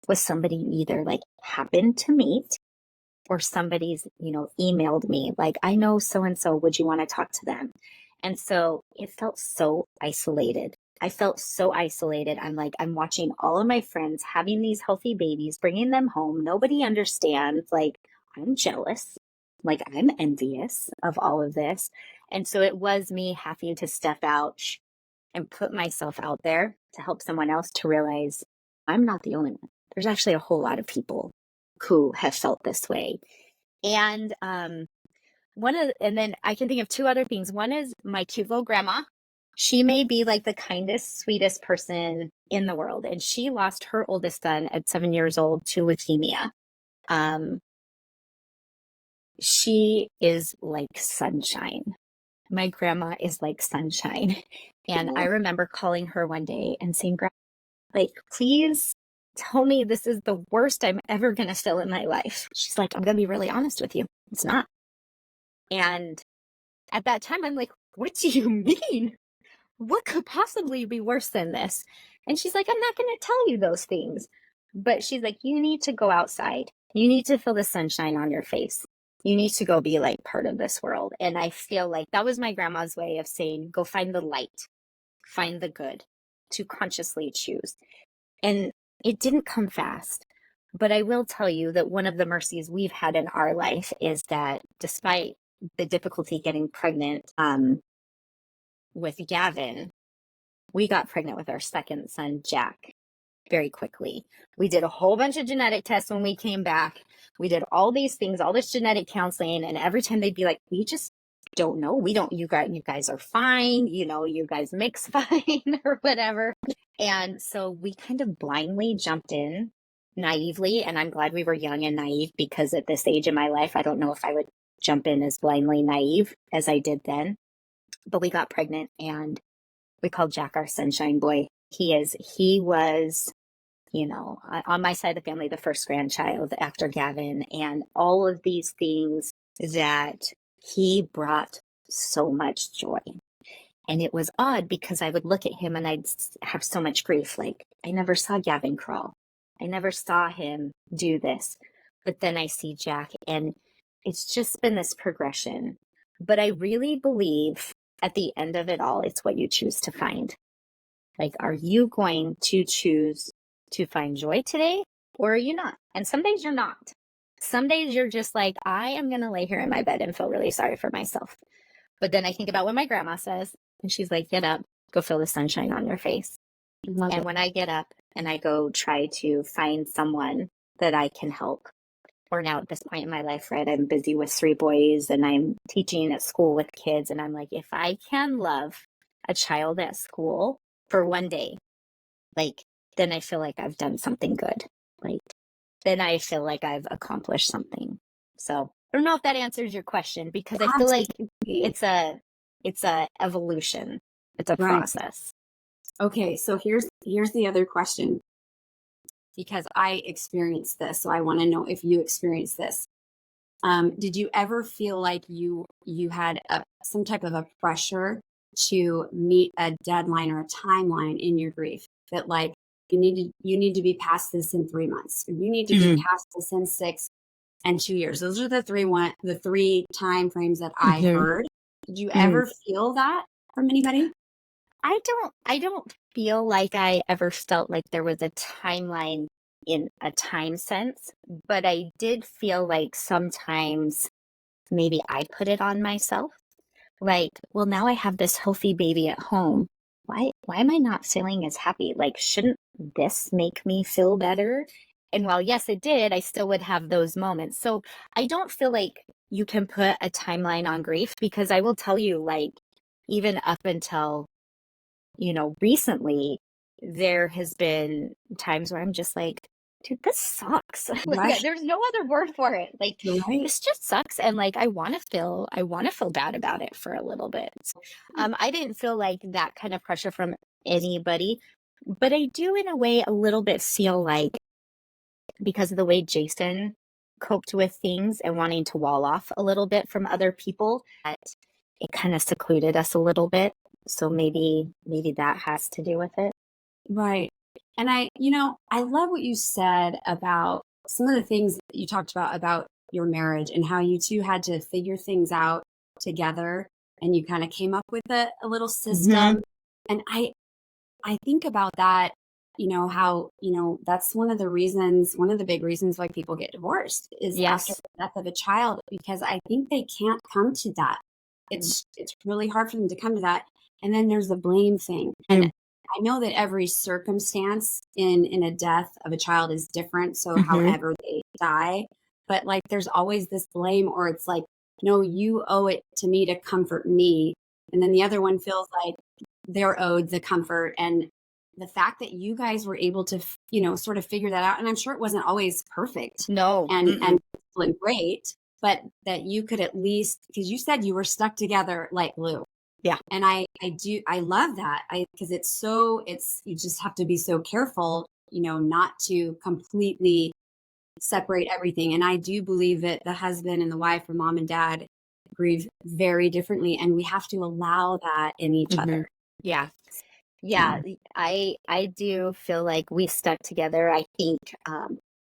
B: was somebody you either happened to meet, or somebody's, emailed me, I know so-and-so, would you want to talk to them? And so it felt so isolated. I felt so isolated. I'm watching all of my friends having these healthy babies, bringing them home. Nobody understands. I'm jealous. I'm envious of all of this. And so it was me having to step out and put myself out there to help someone else to realize I'm not the only one. There's actually a whole lot of people who have felt this way. And and then I can think of two other things. One is my cute little grandma, She may be like the kindest, sweetest person in the world. And she lost her oldest son at 7 years old to leukemia. She is like sunshine. My grandma is like sunshine. And I remember calling her one day and saying, like, please tell me this is the worst I'm ever going to feel in my life. She's like, I'm going to be really honest with you. It's not. And at that time, I'm like, what do you mean? What could possibly be worse than this? And she's like, I'm not going to tell you those things. But she's like, you need to go outside. You need to feel the sunshine on your face. You need to go be like part of this world. And I feel like that was my grandma's way of saying, go find the light, find the good, to consciously choose. And it didn't come fast. But I will tell you that one of the mercies we've had in our life is that despite the difficulty getting pregnant with Gavin, we got pregnant with our second son, Jack, very quickly. We did a whole bunch of genetic tests when we came back. We did all these things, all this genetic counseling. And every time they'd be like, we just don't know. We don't, you guys are fine. You know, you guys mix fine or whatever. And so we kind of blindly jumped in naively. And I'm glad we were young and naive, because at this age in my life, I don't know if I would jump in as blindly naive as I did then. But we got pregnant and we called Jack our sunshine boy. He was, you know, on my side of the family, the first grandchild after Gavin, and all of these things that he brought so much joy. And it was odd because I would look at him and I'd have so much grief. Like, I never saw Gavin crawl. I never saw him do this. But then I see Jack, and it's just been this progression. But I really believe at the end of it all, it's what you choose to find. Like, are you going to choose to find joy today, or are you not? And some days you're not. Some days you're just like, I am going to lay here in my bed and feel really sorry for myself. But then I think about what my grandma says, and she's like, get up, go feel the sunshine on your face. And when I get up and I go try to find someone that I can help, or now at this point in my life, right, I'm busy with 3 boys and I'm teaching at school with kids. And I'm like, if I can love a child at school for one day, like, then I feel like I've done something good. Like, then I feel like I've accomplished something. So I don't know if that answers your question, because I feel like it's a evolution. It's a process.
C: Okay. So here's the other question, because I experienced this. So I want to know if you experienced this. Did you ever feel like you had some type of a pressure to meet a deadline or a timeline in your grief, that like you need to be past this in 3 months, or you need to be past this in 6 and 2 years? Those are the three time frames that I heard. Did you ever feel that from anybody?
B: I don't feel like I ever felt like there was a timeline in a time sense, but I did feel like sometimes maybe I put it on myself. Like, well, now I have this healthy baby at home. Why am I not feeling as happy? Like, shouldn't this make me feel better? And while yes, it did, I still would have those moments. So I don't feel like you can put a timeline on grief, because I will tell you, like, even up until, you know, recently, there has been times where I'm just like, dude, this sucks. Like, there's no other word for it. Like, this just sucks. And like, I want to feel bad about it for a little bit. So, I didn't feel like that kind of pressure from anybody, but I do in a way a little bit feel like, because of the way Jason coped with things and wanting to wall off a little bit from other people, that it kind of secluded us a little bit. So maybe that has to do with it.
C: Right. And I love what you said about some of the things that you talked about your marriage, and how you two had to figure things out together, and you kind of came up with a little system. And I think about that, how, that's one of the big reasons why people get divorced is after the death of a child, because I think they can't come to that. It's really hard for them to come to that. And then there's the blame thing. And I know that every circumstance in a death of a child is different. So however they die, but like, there's always this blame, or it's like, no, you owe it to me to comfort me. And then the other one feels like, they're owed the comfort, and the fact that you guys were able to, you know, sort of figure that out. And I'm sure it wasn't always perfect
B: No.
C: and great, but that you could at least, because you said you were stuck together like glue.
B: Yeah.
C: And I love that. Because you just have to be so careful, you know, not to completely separate everything. And I do believe that the husband and the wife or mom and dad grieve very differently. And we have to allow that in each other.
B: Yeah. Yeah. I do feel like we stuck together. I think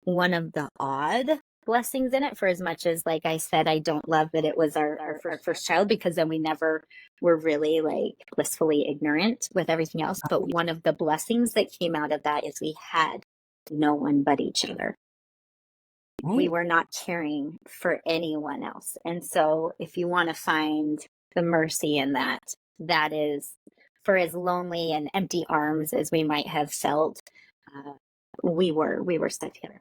B: one of the odd blessings in it, for as much as, like I said, I don't love that it was our first child, because then we never were really like blissfully ignorant with everything else. But one of the blessings that came out of that is we had no one but each other.
C: Right.
B: We were not caring for anyone else. And so if you want to find the mercy in that, that is, for as lonely and empty arms as we might have felt, we were stuck together.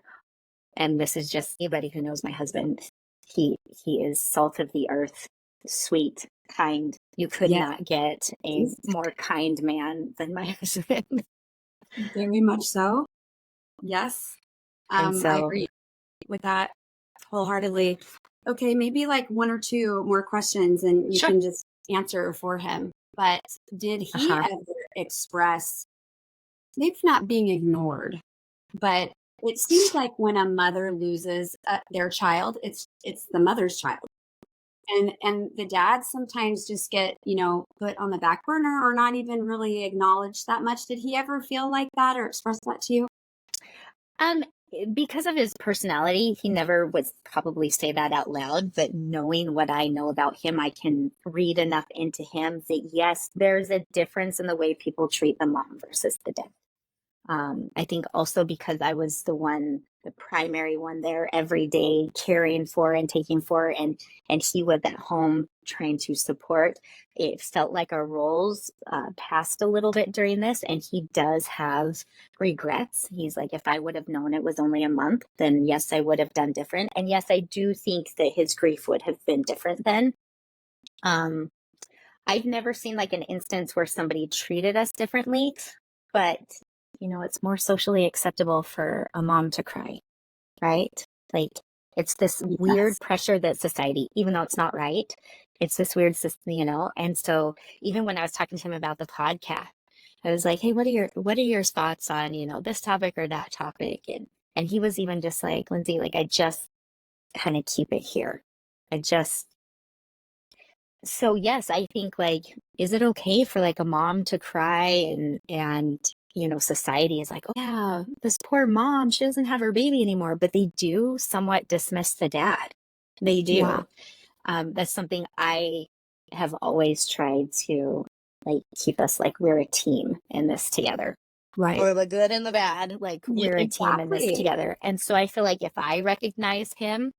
B: And this is just anybody who knows my husband. He is salt of the earth, sweet, kind. You could not get a more kind man than my husband.
C: Very much so. Yes. I agree with that wholeheartedly. Okay, maybe like one or two more questions and you can just answer for him. But did he ever express, maybe not being ignored, but it seems like when a mother loses their child, it's the mother's child. And the dads sometimes just get, you know, put on the back burner or not even really acknowledged that much. Did he ever feel like that or express that to you?
B: Because of his personality, he never would probably say that out loud, but knowing what I know about him, I can read enough into him that yes, there's a difference in the way people treat the mom versus the dad. I think also because I was the primary one there every day, caring for and taking for, and he was at home trying to support. It felt like our roles passed a little bit during this, and he does have regrets. He's like, if I would have known it was only a month, then yes, I would have done different. And yes, I do think that his grief would have been different then. I've never seen like an instance where somebody treated us differently, but you know, it's more socially acceptable for a mom to cry, right? Like it's this weird pressure that society, even though it's not right, it's this weird system, you know? And so even when I was talking to him about the podcast, I was like, hey, what are your thoughts on, you know, this topic or that topic? And he was even just like, Lindsay, like I just kind of keep it here. So yes, I think like, is it okay for like a mom to cry and you know, society is like, oh yeah, this poor mom, she doesn't have her baby anymore, but they do somewhat dismiss the dad. They do.
C: Yeah.
B: That's something I have always tried to like keep us like we're a team in this together.
C: Right.
B: Or the good and the bad, like we're a team in this together. And so I feel like if I recognize him,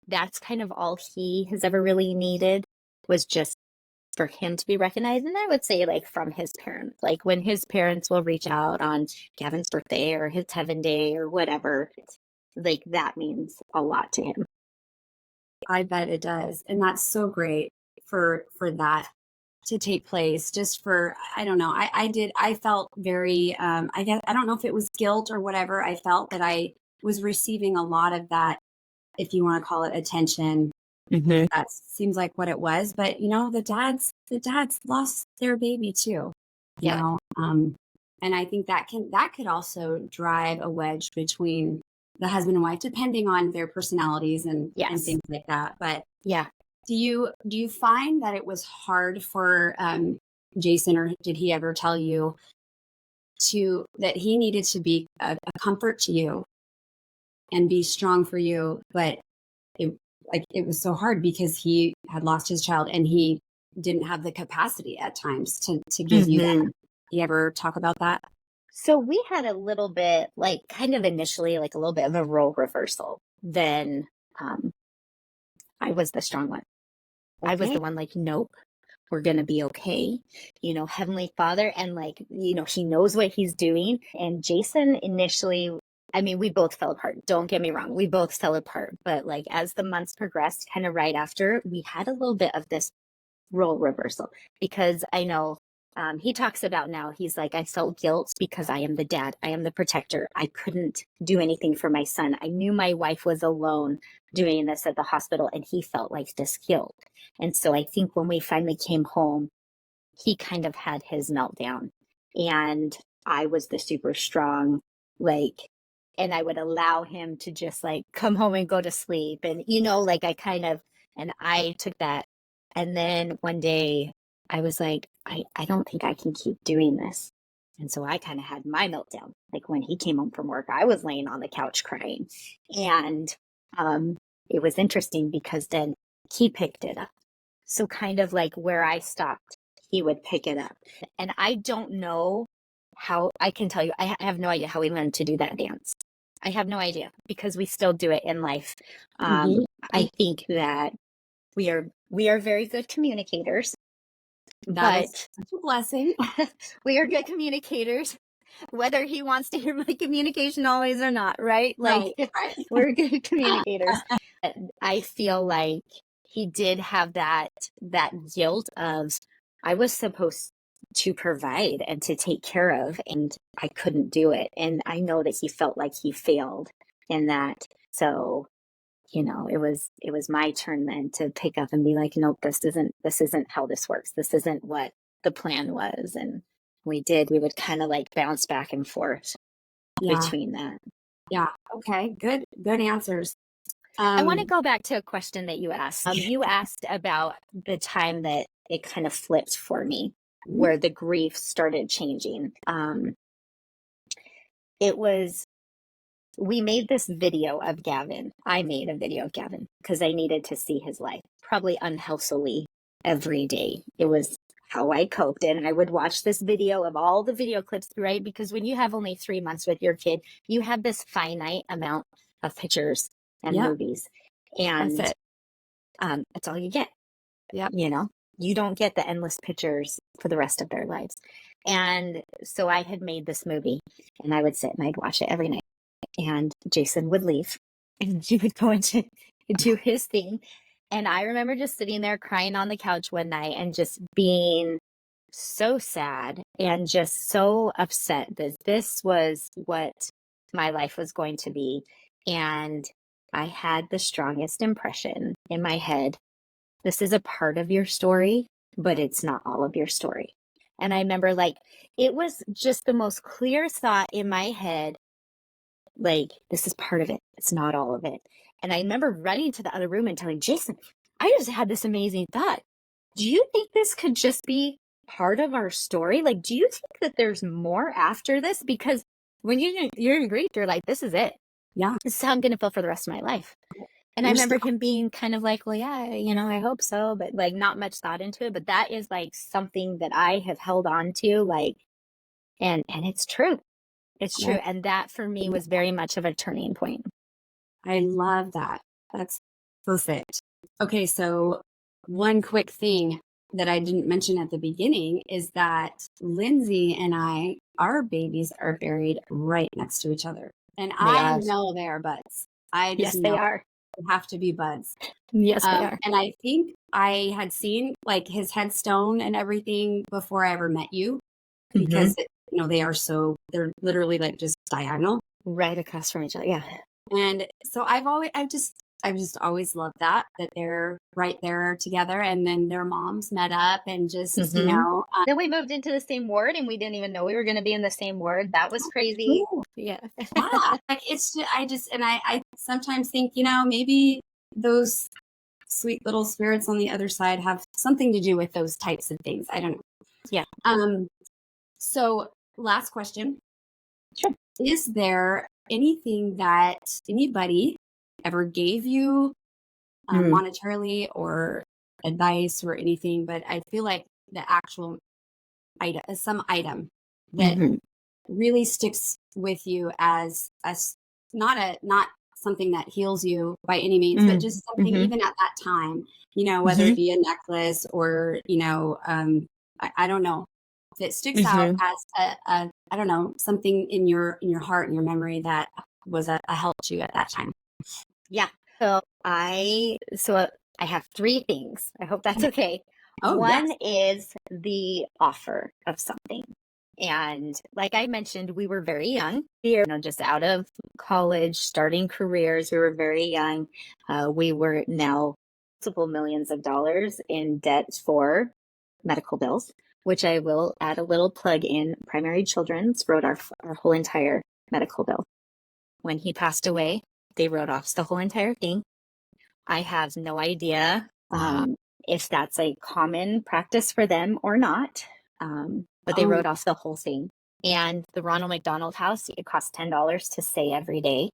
B: that's kind of all he has ever really needed, was just for him to be recognized. And I would say like from his parents, like when his parents will reach out on Gavin's birthday or his heaven day or whatever, like that means a lot to him.
C: I bet it does. And that's so great for that to take place. Just for, I don't know, I felt very, I guess, I don't know if it was guilt or whatever. I felt that I was receiving a lot of that, if you want to call it attention.
B: Mm-hmm.
C: That seems like what it was. But you know, the dads lost their baby too. You know? And I think that could also drive a wedge between the husband and wife, depending on their personalities and things like that. But do you find that it was hard for Jason, or did he ever tell you that he needed to be a comfort to you and be strong for you, but it was so hard because he had lost his child and he didn't have the capacity at times to give you that. You ever talk about that?
B: So we had a little bit, like kind of initially, like a little bit of a role reversal. Then I was the strong one. Okay. I was the one like, nope, we're going to be okay. You know, Heavenly Father. And like, you know, he knows what he's doing. And Jason initially, I mean, we both fell apart. Don't get me wrong. We both fell apart. But like as the months progressed, kind of right after, we had a little bit of this role reversal, because I know he talks about now, he's like, I felt guilt because I am the dad. I am the protector. I couldn't do anything for my son. I knew my wife was alone doing this at the hospital, and he felt like this guilt. And so I think when we finally came home, he kind of had his meltdown, and I was the super strong, like, and I would allow him to just like come home and go to sleep. And, like and I took that. And then one day I was like, I don't think I can keep doing this. And so I kind of had my meltdown. Like when he came home from work, I was laying on the couch crying. And it was interesting because then he picked it up. So kind of like where I stopped, he would pick it up. And I don't know how, I can tell you, I have no idea how we learned to do that dance. I have no idea, because we still do it in life. I think that we are very good communicators.
C: That's a blessing.
B: We are good communicators, whether he wants to hear my communication always or not, right? Like,
C: right.
B: We're good communicators. I feel like he did have that guilt of, I was supposed to provide and to take care of, and I couldn't do it. And I know that he felt like he failed in that. So it was my turn then to pick up and be like, nope, this isn't how this works. This isn't what the plan was. And we would kind of like bounce back and forth between that.
C: Yeah. Okay. Good answers.
B: I want to go back to a question that you asked. You asked about the time that it kind of flipped for me, where the grief started changing. We made this video of Gavin. I made a video of Gavin because I needed to see his life, probably unhealthily every day. It was how I coped. And I would watch this video of all the video clips, right? Because when you have only 3 months with your kid, you have this finite amount of pictures and movies. And
C: that's it.
B: That's all you get.
C: Yeah.
B: You don't get the endless pictures for the rest of their lives. And so I had made this movie, and I would sit and I'd watch it every night. And Jason would leave, and he would go into do his thing. And I remember just sitting there crying on the couch one night and just being so sad and just so upset that this was what my life was going to be. And I had the strongest impression in my head. This is a part of your story, but it's not all of your story. And I remember it was just the most clear thought in my head. Like, this is part of it. It's not all of it. And I remember running to the other room and telling Jason, I just had this amazing thought. Do you think this could just be part of our story? Like, do you think that there's more after this? Because when you're in grief, you're like, this is it.
C: Yeah.
B: This is how I'm going to feel for the rest of my life. And I remember him being kind of like, well, yeah, I hope so. But like not much thought into it. But that is like something that I have held on to, and it's true. It's true. And that for me was very much of a turning point.
C: I love that. That's perfect. Okay. So one quick thing that I didn't mention at the beginning is that Lindsay and our babies are buried right next to each other. And I know they are buds.
B: Yes, they are.
C: They have to be buds.
B: Yes, they are.
C: And I think I had seen like his headstone and everything before I ever met you, because they're literally like just diagonal,
B: right across from each other. Yeah.
C: And so I've just always loved that they're right there together, and then their moms met up and just
B: then we moved into the same ward, and we didn't even know we were going to be in the same ward. That was crazy.
C: Cool.
B: Yeah.
C: Like it's just, I sometimes think maybe those sweet little spirits on the other side have something to do with those types of things. I don't know.
B: Yeah.
C: So last question.
B: Sure.
C: Is there anything that anybody ever gave you monetarily or advice or anything, but I feel like the actual item, some item that really sticks with you as not something that heals you by any means, but just something even at that time, whether it be a necklace or, I don't know, that sticks out as a I don't know, something in your heart and your memory that was a help to you at that time.
B: Yeah. So I have 3 things. I hope that's okay.
C: Oh,
B: One
C: yes.
B: is the offer of something. And like I mentioned, we were very young. We were, just out of college, starting careers. We were very young. We were now multiple millions of dollars in debt for medical bills, which I will add a little plug in. Primary Children's wrote our whole entire medical bill. When he passed away, they wrote off the whole entire thing. I have no idea if that's a common practice for them or not, but they wrote off the whole thing. And the Ronald McDonald House, it costs $10 to stay every day.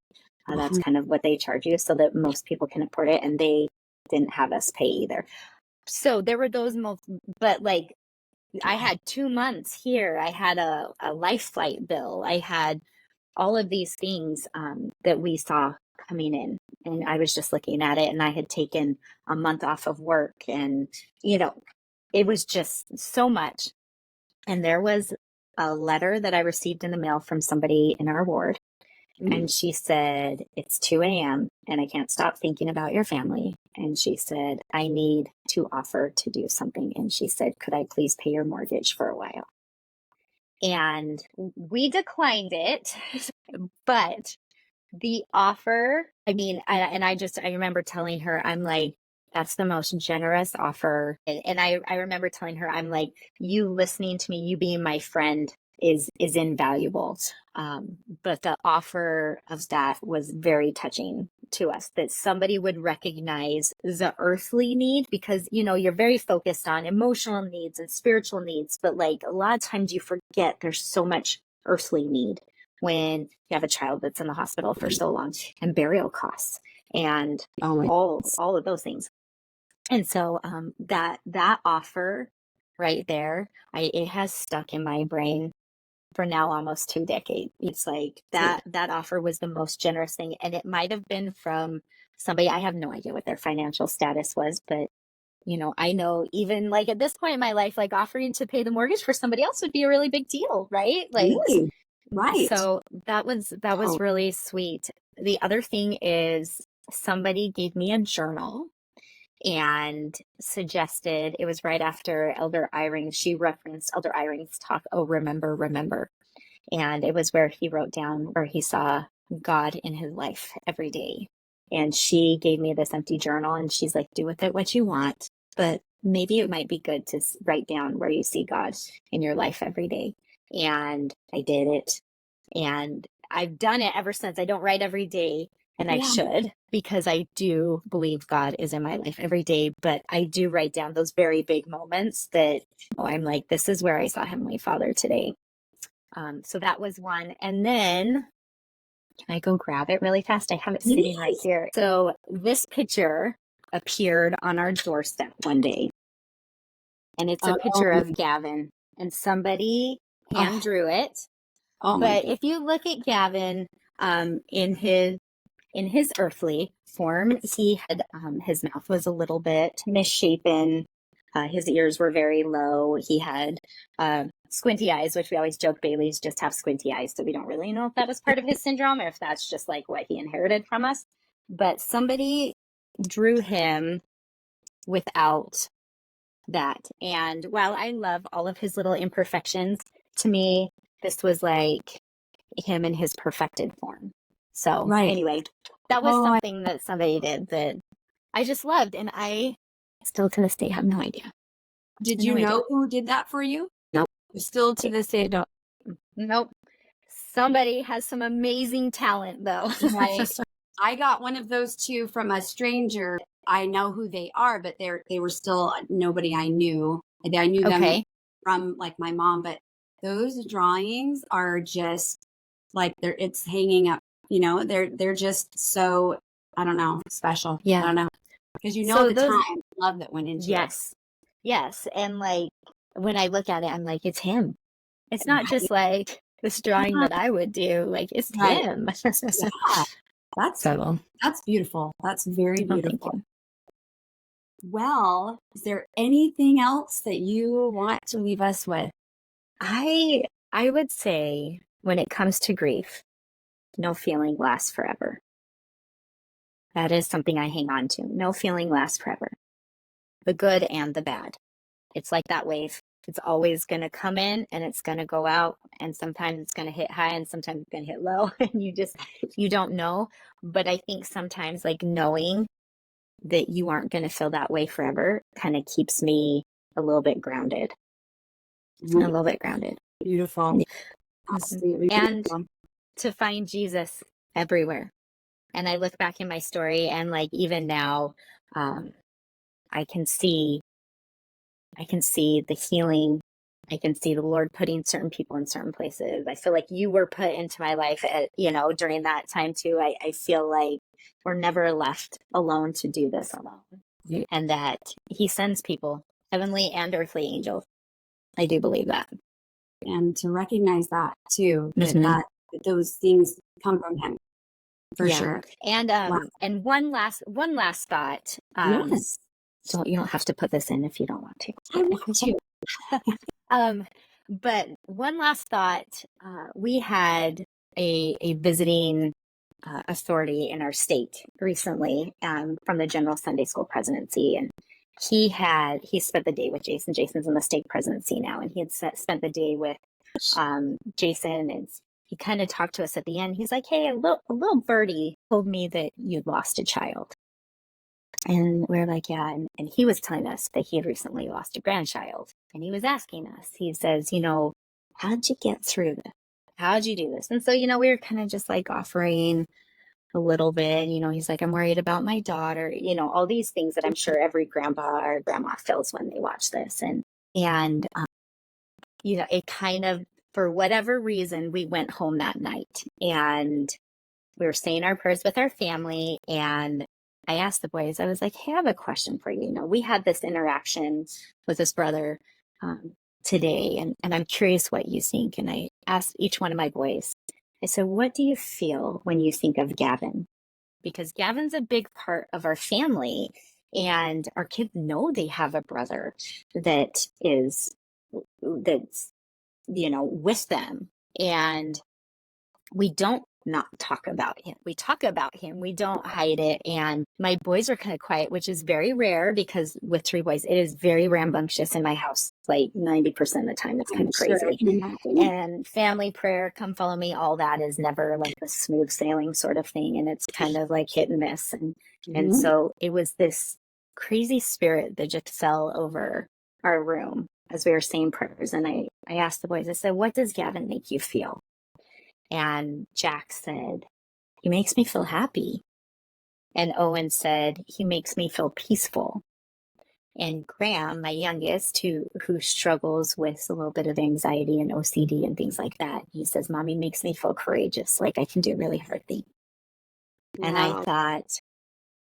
B: That's kind of what they charge you so that most people can afford it, and they didn't have us pay either. So there were those but like I had 2 months here. I had a life flight bill. I had all of these things that we saw coming in. And I was just looking at it, and I had taken a month off of work, and, it was just so much. And there was a letter that I received in the mail from somebody in our ward. And she said, it's 2 a.m. and I can't stop thinking about your family. And she said, I need to offer to do something. And she said, could I please pay your mortgage for a while? And we declined it, but the offer, I remember telling her, I'm like, that's the most generous offer. And I remember telling her, I'm like, you listening to me, you being my friend is invaluable. But the offer of that was very touching to us, that somebody would recognize the earthly need, because, you're very focused on emotional needs and spiritual needs, but like a lot of times you forget there's so much earthly need when you have a child that's in the hospital for so long, and burial costs and all of those things. And so that offer right there, it has stuck in my brain for now almost 2 decades. It's like that offer was the most generous thing. And it might have been from somebody, I have no idea what their financial status was, but I know even like at this point in my life, like offering to pay the mortgage for somebody else would be a really big deal, right? Like,
C: Really? Right.
B: So that was really sweet. The other thing is somebody gave me a journal and suggested, it was right after Elder Eyring, she referenced Elder Eyring's talk, Oh, Remember, Remember. And it was where he wrote down where he saw God in his life every day. And she gave me this empty journal, and she's like, do with it what you want, but maybe it might be good to write down where you see God in your life every day. And I did it. And I've done it ever since. I don't write every day, and I should, because I do believe God is in my life every day. But I do write down those very big moments that I'm like, this is where I saw Heavenly Father today. So that was one. And then, can I go grab it really fast? I have it sitting right here. So this picture appeared on our doorstep one day. And it's a picture of Gavin. And somebody hand drew it. But if you look at Gavin in his earthly form, he had his mouth was a little bit misshapen. His ears were very low. He had squinty eyes, which we always joke Bailey's just have squinty eyes. So we don't really know if that was part of his syndrome or if that's just like what he inherited from us. But somebody drew him without that. And while I love all of his little imperfections, to me, this was like him in his perfected form. So anyway, that was something that somebody did that I just loved. And I still to this day have no idea.
C: Did you know who did that for you?
B: Nope.
C: Still to this day, don't.
B: Nope. Somebody has some amazing talent though.
C: Right. I got one of those too from a stranger. I know who they are, but they were still nobody I knew. I knew them from like my mom, but those drawings are just like it's hanging up, they're just so, I don't know, special.
B: Yeah.
C: I don't know. Because the time, love that went into it.
B: Yes. And like when I look at it, I'm like, it's him. It's not just like this drawing that I would do. Like it's him.
C: That's beautiful. That's very beautiful. Well, is there anything else that you want to leave us with?
B: I would say when it comes to grief, no feeling lasts forever. That is something I hang on to. No feeling lasts forever. The good and the bad. it's like that wave. It's always going to come in and it's going to go out. And sometimes it's going to hit high and sometimes it's going to hit low. And you don't know. But I think sometimes like knowing that you aren't going to feel that way forever kind of keeps me a little bit grounded. A little bit grounded.
C: Beautiful. Absolutely.
B: And
C: beautiful.
B: to find Jesus everywhere. And I look back in my story and like even now, I can see the healing. I can see the Lord putting certain people in certain places. I feel like you were put into my life at, during that time too. I feel like we're never left alone to do this alone.
C: Yeah.
B: And that he sends people, heavenly and earthly angels. I do believe that.
C: And to recognize that too,
B: Mm-hmm.
C: that those things come from him. For sure.
B: And
C: Wow.
B: and one last thought.
C: Yes.
B: You don't have to put this in if you don't want to.
C: I want to.
B: But one last thought. We had a visiting authority in our state recently from the General Sunday School presidency, and he spent the day with Jason. Jason's in the state presidency now, and he had spent the day with Jason, and he kind of talked to us at the end. He's like, "Hey, a little birdie told me that you'd lost a child." And we're like, "Yeah." And he was telling us that he had recently lost a grandchild. And he was asking us, he says, how'd you get through this? How'd you do this? And so, we were kind of just like offering a little bit, he's like, "I'm worried about my daughter," all these things that I'm sure every grandpa or grandma feels when they watch this. And it kind of, for whatever reason, we went home that night and we were saying our prayers with our family. And I asked the boys, I was like, "Hey, I have a question for you. We had this interaction with this brother today, and I'm curious what you think." And I asked each one of my boys, I said, "What do you feel when you think of Gavin?" Because Gavin's a big part of our family, and our kids know they have a brother that's with them. And we don't not talk about him. We talk about him. We don't hide it. And my boys are kind of quiet, which is very rare because with 3 boys, it is very rambunctious in my house. Like 90% of the time, it's kind of crazy.
C: Sure.
B: And family prayer, come follow me, all that is never like a smooth sailing sort of thing. And it's kind of like hit and miss. And so it was this crazy spirit that just fell over our room as we were saying prayers. And I asked the boys, I said, "What does Gavin make you feel?" And Jack said, "He makes me feel happy." And Owen said, "He makes me feel peaceful." And Graham, my youngest, who struggles with a little bit of anxiety and OCD and things like that, he says, "Mommy makes me feel courageous, like I can do a really hard thing." Wow. And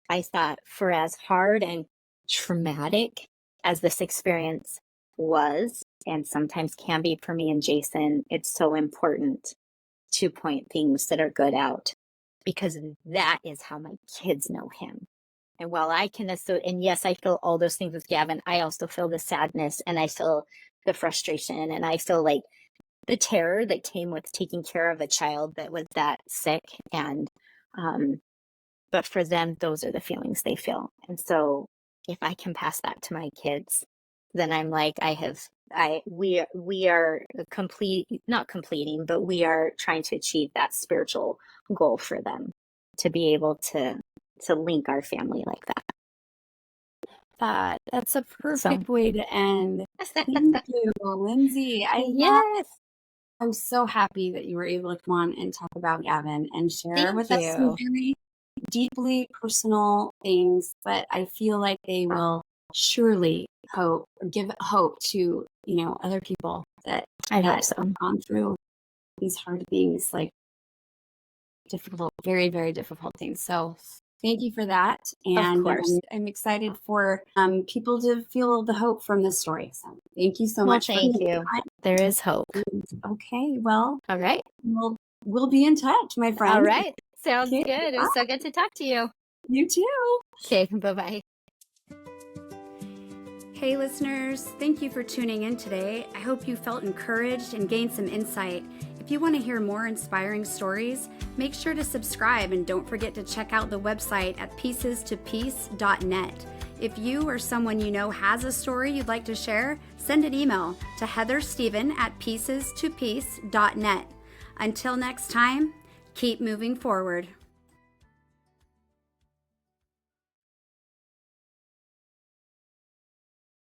B: I thought for as hard and traumatic as this experience was, and sometimes can be for me and Jason, it's so important to point things that are good out, because that is how my kids know him. And while I can and yes, I feel all those things with Gavin, I also feel the sadness and I feel the frustration and I feel like the terror that came with taking care of a child that was that sick. And but for them, those are the feelings they feel. And so if I can pass that to my kids, then I'm like, we are not completing, but we are trying to achieve that spiritual goal for them, to be able to link our family like that.
C: That's a perfect way to end. Thank you, Lindsay. I'm so happy that you were able to come on and talk about Gavin and share with us some very deeply personal things, but I feel like they will surely give hope to other people that have gone through these hard things, like difficult, very, very difficult things. So thank you for that. And
B: of course.
C: I'm excited for people to feel the hope from this story. So thank you so much.
B: Thank you. There is hope.
C: Okay. Well,
B: all right.
C: We'll be in touch, my friend.
B: All right. Sounds good. It was so good to talk to you.
C: You too.
B: Okay. Bye-bye.
A: Hey listeners, thank you for tuning in today. I hope you felt encouraged and gained some insight. If you want to hear more inspiring stories, make sure to subscribe and don't forget to check out the website at pieces2peace.net. If you or someone you know has a story you'd like to share, send an email to heatherstephen@piecestopiece.net. Until next time, keep moving forward.